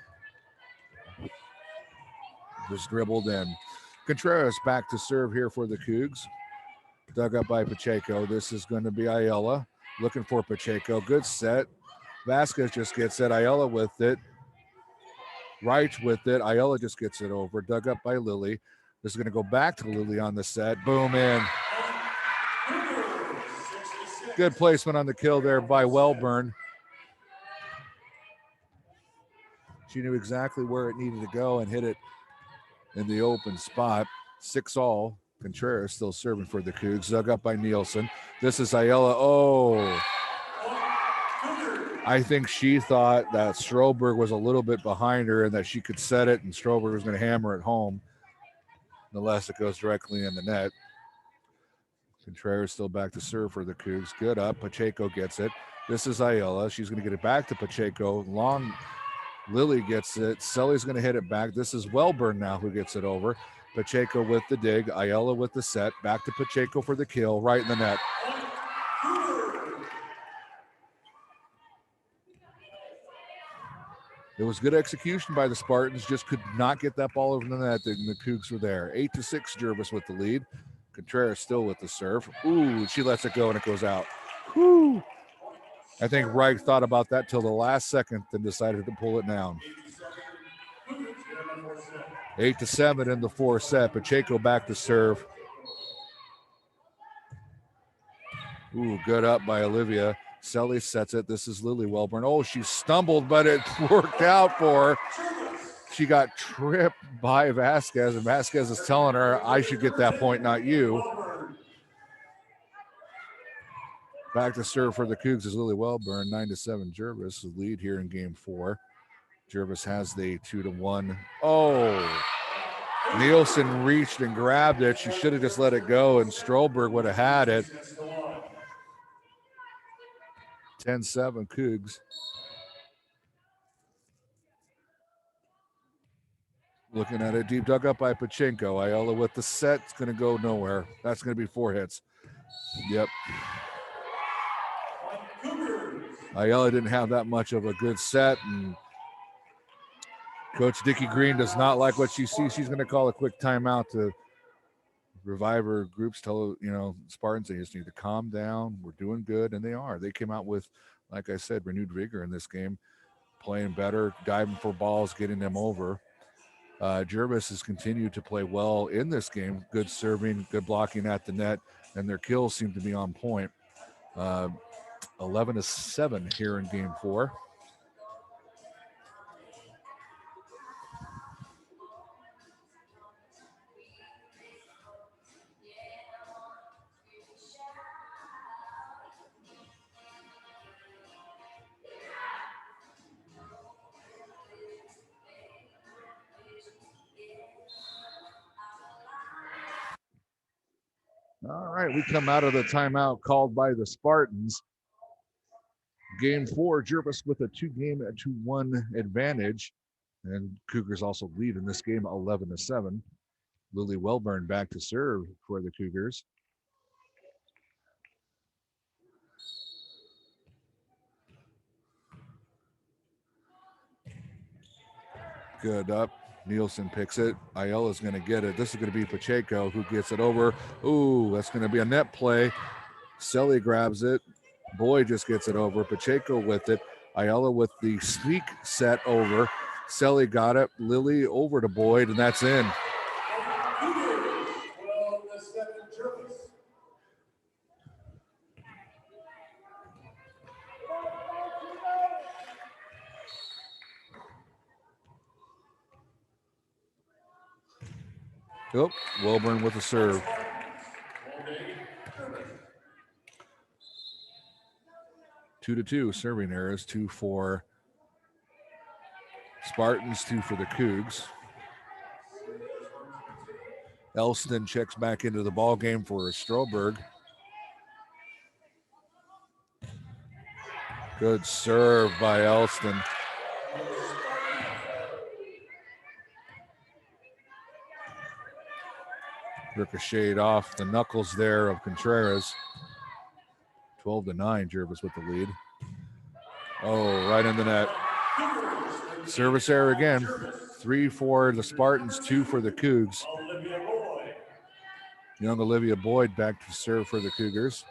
Just dribbled in. Contreras back to serve here for the Cougs. Dug up by Pacheco. This is going to be Ayala. Looking for Pacheco. Good set. Vasquez just gets it. Ayala with it. Wright with it. Ayala just gets it over. Dug up by Lily. This is going to go back to Lily on the set. Boom in. Good placement on the kill there by Wellburn. She knew exactly where it needed to go and hit it in the open spot. 6-all. Contreras still serving for the Cougs. Dug up by Nielsen. This is Ayala. Oh. I think she thought that Stroberg was a little bit behind her and that she could set it and Stroberg was going to hammer it home. Unless it goes directly in the net. Contreras still back to serve for the Cougs. Good up. Pacheco gets it. This is Ayala. She's going to get it back to Pacheco. Long. Lily gets it. Selly's going to hit it back. This is Wellburn now who gets it over. Pacheco with the dig. Ayala with the set. Back to Pacheco for the kill. Right in the net. It was good execution by the Spartans. Just could not get that ball over the net. And the Cougs were there. 8-6, Gervais with the lead. Contreras still with the serve. Ooh, she lets it go and it goes out. Whew. I think Wright thought about that till the last second, then decided to pull it down. 8-7 in the 4th set. Pacheco back to serve. Ooh, good up by Olivia. Selly sets it. This is Lily Wellburn. Oh, she stumbled, but it worked out for her. She got tripped by Vasquez, and Vasquez is telling her, I should get that point, not you. Back to serve for the Cougs is Lily Wellburn. 9-7, Gervais lead here in game 4. Gervais has the 2-1. Oh, Nielsen reached and grabbed it. She should have just let it go, and Stroberg would have had it. 10-7, Cougs. Looking at it, deep dug up by Pacheco. Ayala with the set. It's going to go nowhere. That's going to be 4 hits. Yep. Ayala didn't have that much of a good set, and Coach Dickie Green does not like what she sees. She's going to call a quick timeout to revive her groups. Tell Spartans they just need to calm down. We're doing good, and they are. They came out with like I said, renewed vigor in this game, playing better, diving for balls, getting them over. Gervais has continued to play well in this game. Good serving, good blocking at the net, and their kills seem to be on point. 11-7 here in game 4. All right, we come out of the timeout called by the Spartans. Game 4, Gervais with a 2-1 advantage. And Cougars also lead in this game 11-7. Lily Welburn back to serve for the Cougars. Good up. Nielsen picks it. Ayala's going to get it. This is going to be Pacheco who gets it over. Ooh, that's going to be a net play. Selly grabs it. Boyd just gets it over. Pacheco with it. Ayala with the sneak set over. Selly got it. Lily over to Boyd, and that's in. Oh, Wilburn with a serve. Two to two serving errors. 2 for Spartans, 2 for the Cougs. Elston checks back into the ball game for Stroberg. Good serve by Elston. Ricocheted off the knuckles there of Contreras. 12-9, Gervais with the lead. Oh, right in the net. Service error again. 3 for the Spartans, 2 for the Cougs. Young Olivia Boyd back to serve for the Cougars.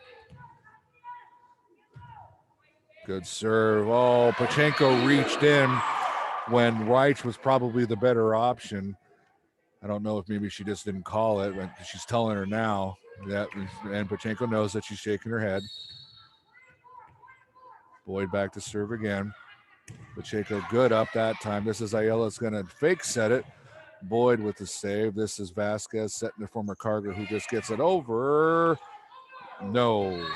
Good serve. Oh, Pachenko reached in when Reich was probably the better option. I don't know if maybe she just didn't call it, but she's telling her now. And Pachenko knows that she's shaking her head. Boyd back to serve again. Pacheco good up that time. This is Ayala's going to fake set it. Boyd with the save. This is Vasquez setting it for McCarger, who just gets it over. No.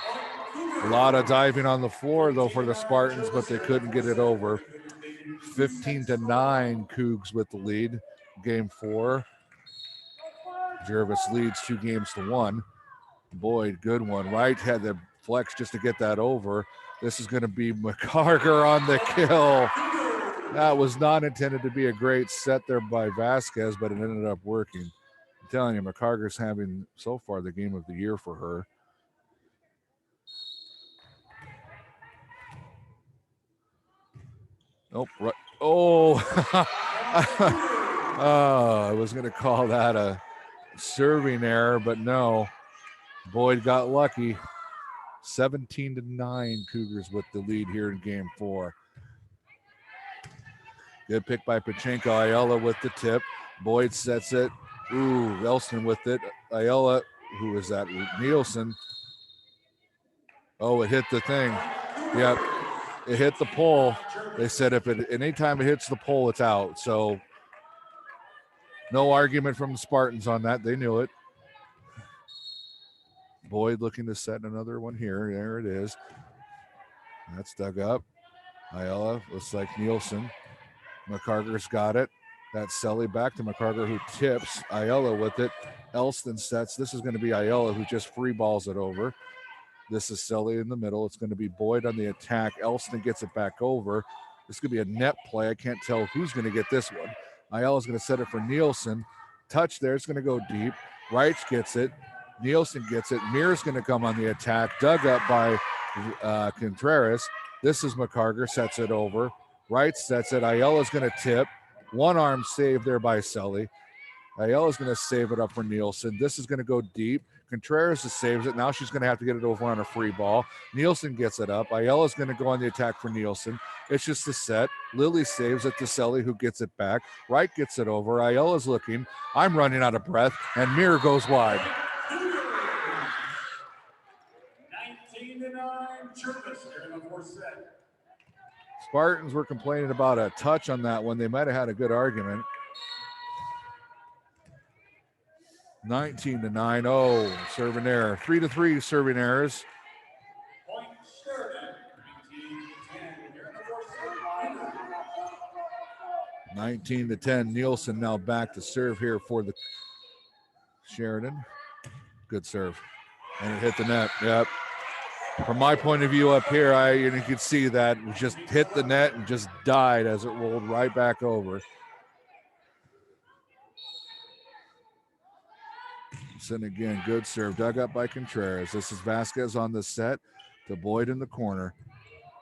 A lot of diving on the floor, though, for the Spartans, but they couldn't get it over. 15-9, Cougs with the lead. Game 4. Gervais leads 2-1. Boyd, good one. Wright had the flex just to get that over. This is going to be McCarger on the kill. That was not intended to be a great set there by Vasquez, but it ended up working. I'm telling you, McCarger's having so far the game of the year for her. Nope. Right. Oh. I was going to call that a serving error, but no. Boyd got lucky. 17-9, Cougars with the lead here in game 4. Good pick by Pachenko. Ayala with the tip. Boyd sets it. Ooh, Elston with it. Ayala, who is that? Nielsen. Oh, it hit the thing. Yep, it hit the pole. They said if it anytime it hits the pole, it's out. So no argument from the Spartans on that. They knew it. Boyd looking to set another one here. There it is. That's dug up. Ayala looks like Nielsen. McCarger's got it. That's Selly back to McCarger, who tips. Ayala with it. Elston sets. This is going to be Ayala, who just free balls it over. This is Selly in the middle. It's going to be Boyd on the attack. Elston gets it back over. This could be a net play. I can't tell who's going to get this one. Ayala's going to set it for Nielsen. Touch there. It's going to go deep. Reich gets it. Nielsen gets it. Mears going to come on the attack. Dug up by Contreras. This is McCarger. Sets it over. Wright sets it. Ayala's going to tip. One arm save there by Selly. Ayala's going to save it up for Nielsen. This is going to go deep. Contreras saves it. Now she's going to have to get it over on a free ball. Nielsen gets it up. Ayala's going to go on the attack for Nielsen. It's just a set. Lily saves it to Selly, who gets it back. Wright gets it over. Ayala's looking. I'm running out of breath, and Mir goes wide. 19-9, Gervais there in the fourth set. Spartans were complaining about a touch on that one. They might have had a good argument. 19-9. Oh, serving error. 3-3 serving errors. Point Sheridan. 19-10 here in the fourth set. 19-10. Nielsen now back to serve here for the Sheridan. Good serve. And it hit the net. Yep. From my point of view up here, you can see that it just hit the net and just died as it rolled right back over. And again, good serve. Dug up by Contreras. This is Vasquez on the set to Boyd in the corner.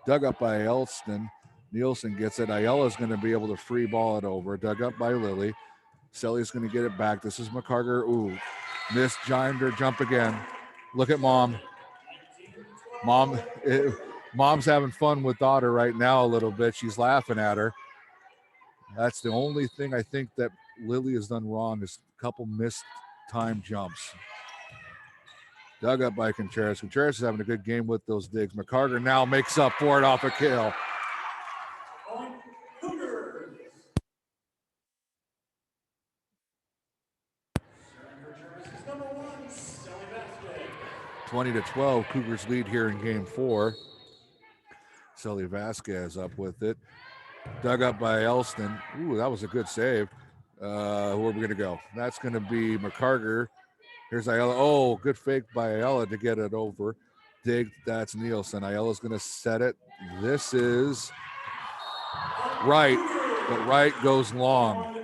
Dug up by Elston. Nielsen gets it. Ayala's going to be able to free ball it over. Dug up by Lily. Selly's going to get it back. This is McCarger. Ooh, missed her jump again. Look at Mom. Mom's having fun with daughter right now a little bit. She's laughing at her. That's the only thing I think that Lily has done wrong is a couple missed time jumps. Dug up by Contreras. Contreras is having a good game with those digs. McCarger now makes up for it off a kill. Point Cougars. 20-12, Cougars lead here in game 4. Selly Vasquez up with it. Dug up by Elston. Ooh, that was a good save. Where are we going to go? That's going to be McCarger. Here's Ayala. Oh, good fake by Ayala to get it over. Dig, that's Nielsen. Ayala's going to set it. This is Wright, but Wright goes long.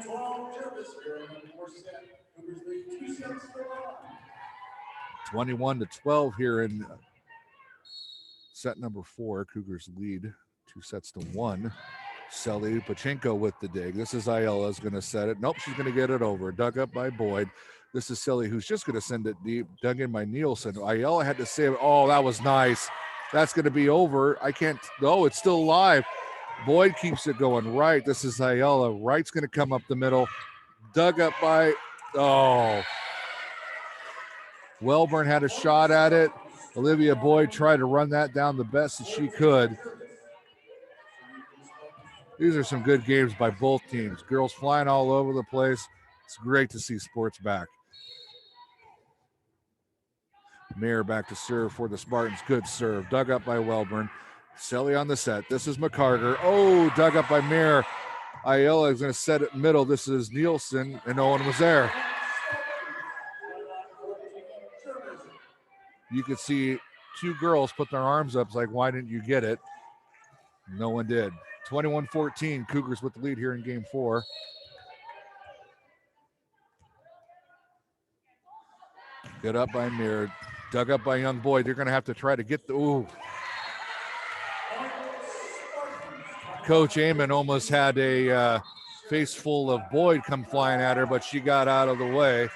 21-12 here in set number 4. Cougars lead 2-1. Selly Pachenko with the dig. This is Ayala's going to set it. Nope, she's going to get it over. Dug up by Boyd. This is Selly, who's just going to send it deep. Dug in by Nielsen. Ayala had to save it. Oh, that was nice. That's going to be over. I can't. No, it's still alive. Boyd keeps it going right. This is Ayala. Wright's going to come up the middle. Dug up by. Oh. Wellborn had a shot at it. Olivia Boyd tried to run that down the best that she could. These are some good games by both teams. Girls flying all over the place. It's great to see sports back. Mayer back to serve for the Spartans. Good serve. Dug up by Wellborn. Selly on the set. This is McCarger. Oh, dug up by Mayer. Ayala is going to set it middle. This is Nielsen, and no one was there. You could see two girls put their arms up. It's like, why didn't you get it? No one did. 21-14, Cougars with the lead here in game 4. Good up by Mir. Dug up by Young Boyd. They're going to have to try to get the. Ooh. Coach Amon almost had a face full of Boyd come flying at her, but she got out of the way.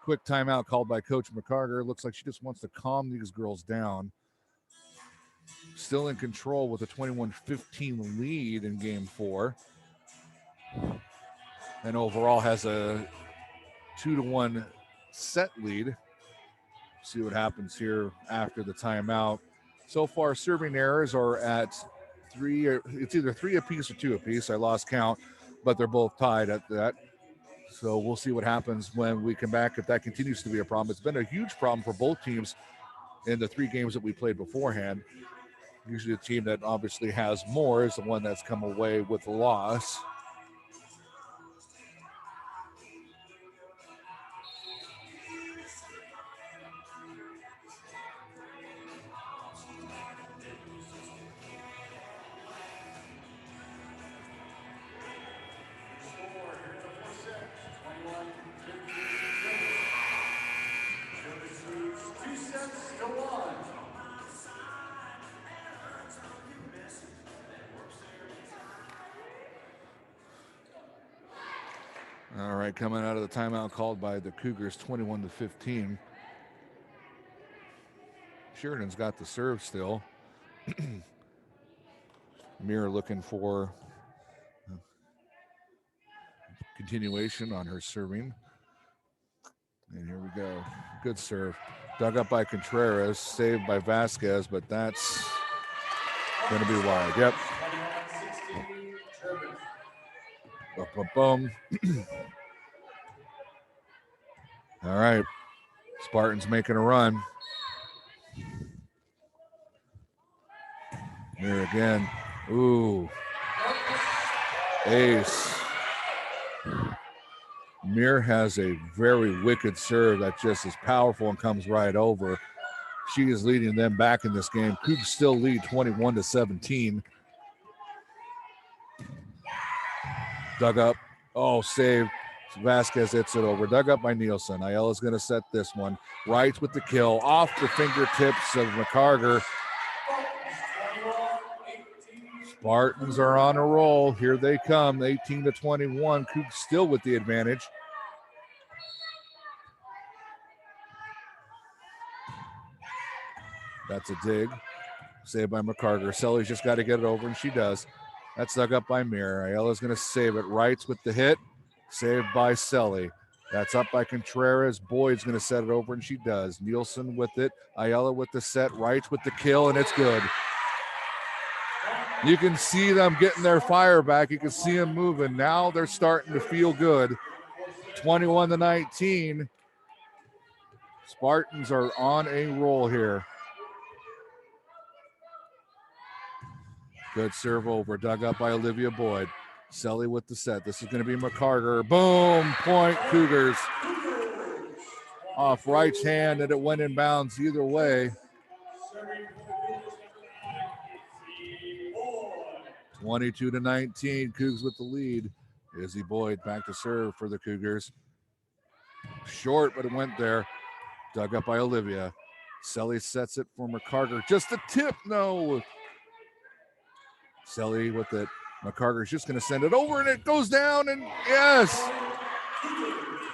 Quick timeout called by Coach McCarter. Looks like she just wants to calm these girls down. Still in control with a 21-15 lead in game 4. And overall has a 2-1 set lead. See what happens here after the timeout. So far, serving errors are at 3. It's either 3 apiece or 2 apiece. I lost count, but they're both tied at that. So we'll see what happens when we come back if that continues to be a problem. It's been a huge problem for both teams in the 3 games that we played beforehand. Usually the team that obviously has more is the one that's come away with the loss. All right, coming out of the timeout called by the Cougars, 21-15. Sheridan's got the serve still. Mirror looking for continuation on her serving. And here we go. Good serve. Dug up by Contreras, saved by Vasquez, but that's going to be wide. Yep. Boom. All right. Spartans making a run. Here again. Ooh. Ace. Mir has a very wicked serve that just is powerful and comes right over. She is leading them back in this game. Cougs still lead 21-17. Dug up. Oh, save. Vasquez hits it over. Dug up by Nielsen. Ayala's going to set this one. Wright with the kill. Off the fingertips of McCarger. Spartans are on a roll. Here they come. 18-21. Cougs still with the advantage. That's a dig. Saved by McCarger. Selly's just got to get it over, and she does. That's dug up by Mir. Ayala's going to save it. Wrights with the hit. Saved by Selly. That's up by Contreras. Boyd's going to set it over, and she does. Nielsen with it. Ayala with the set. Wrights with the kill, and it's good. You can see them getting their fire back. You can see them moving. Now they're starting to feel good. 21-19. Spartans are on a roll here. Good serve over. Dug up by Olivia Boyd. Selly with the set. This is going to be McCarger. Boom. Point Cougars. Off Wright's hand, and it went in bounds either way. 22-19. Cougs with the lead. Izzy Boyd back to serve for the Cougars. Short, but it went there. Dug up by Olivia. Selly sets it for McCarger. Just a tip. No. Selly with it. McCarger's just going to send it over, and it goes down, and yes.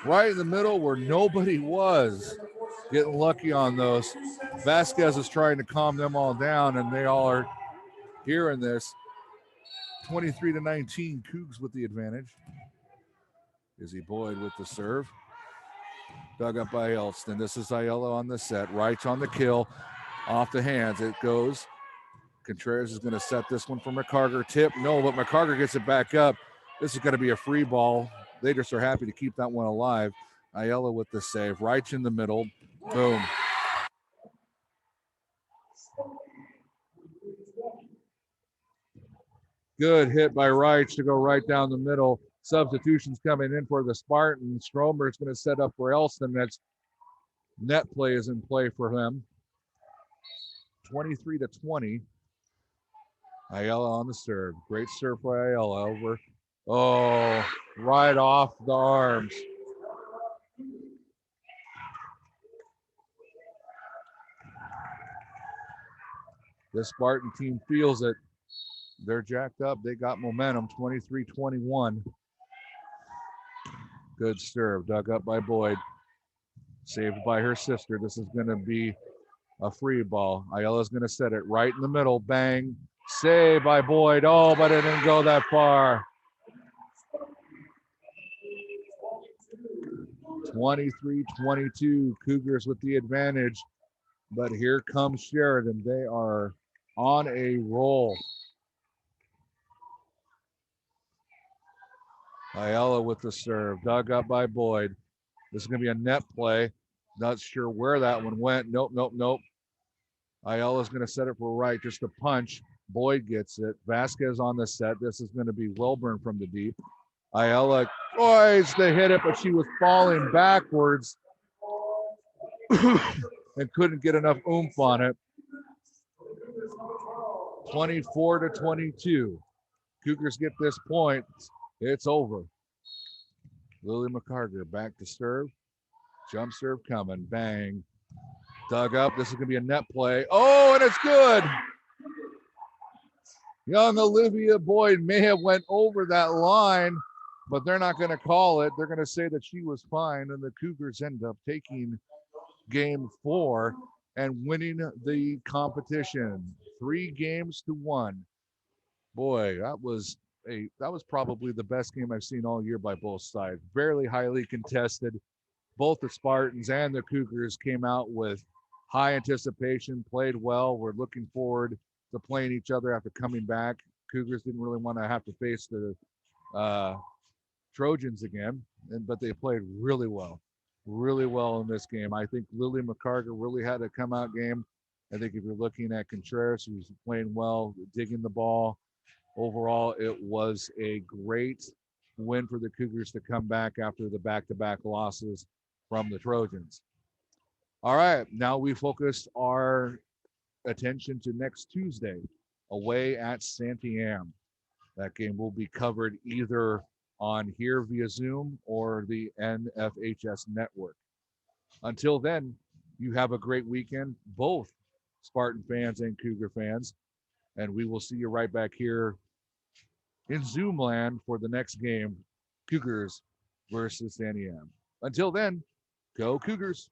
Right in the middle where nobody was. Getting lucky on those. Vasquez is trying to calm them all down, and they all are hearing this. 23-19, Cougs with the advantage. Izzy Boyd with the serve. Dug up by Elston. This is Ayala on the set. Wright's on the kill. Off the hands. It goes. Contreras is going to set this one for McCarger. Tip. No, but McCarger gets it back up. This is going to be a free ball. They just are happy to keep that one alive. Ayala with the save. Wright's in the middle. Boom. Good hit by Wright to go right down the middle. Substitutions coming in for the Spartans. Stromer is going to set up for Elston. That's net play is in play for him. 23-20. Ayala on the serve. Great serve for Ayala over. Oh, right off the arms. This Spartan team feels it. They're jacked up. They got momentum. 23-21. Good serve. Dug up by Boyd. Saved by her sister. This is going to be a free ball. Ayala's going to set it right in the middle. Bang. Save by Boyd. Oh, but it didn't go that far. 23-22. Cougars with the advantage. But here comes Sheridan. They are on a roll. Ayala with the serve. Dug up by Boyd. This is going to be a net play. Not sure where that one went. Nope. Ayala's going to set it for Wright. Just a punch. Boyd gets it. Vasquez on the set. This is going to be Wilburn from the deep. Ayala tries to hit it, but she was falling backwards and couldn't get enough oomph on it. 24-22. Cougars get this point. It's over. Lily McCarger back to serve. Jump serve coming. Bang. Dug up. This is going to be a net play. Oh, and it's good. Young Olivia Boyd may have went over that line, but they're not going to call it. They're going to say that she was fine, and the Cougars end up taking game 4 and winning the competition 3-1. Boy, that was probably the best game I've seen all year by both sides. Fairly highly contested. Both the Spartans and the Cougars came out with high anticipation, played well. We're looking forward to playing each other after coming back. Cougars didn't really want to have to face the uh, Trojans again, but they played really well in this game. I think Lily McCarter really had a come out game. I think if you're looking at Contreras, who's playing well, digging the ball, overall, it was a great win for the Cougars to come back after the back-to-back losses from the Trojans. All right, now we focus our attention to next Tuesday away at Santiam. That game will be covered either on here via Zoom or the NFHS network. Until then, you have a great weekend, both Spartan fans and Cougar fans, and we will see you right back here in Zoom land for the next game, Cougars versus Santiam. Until then, go Cougars.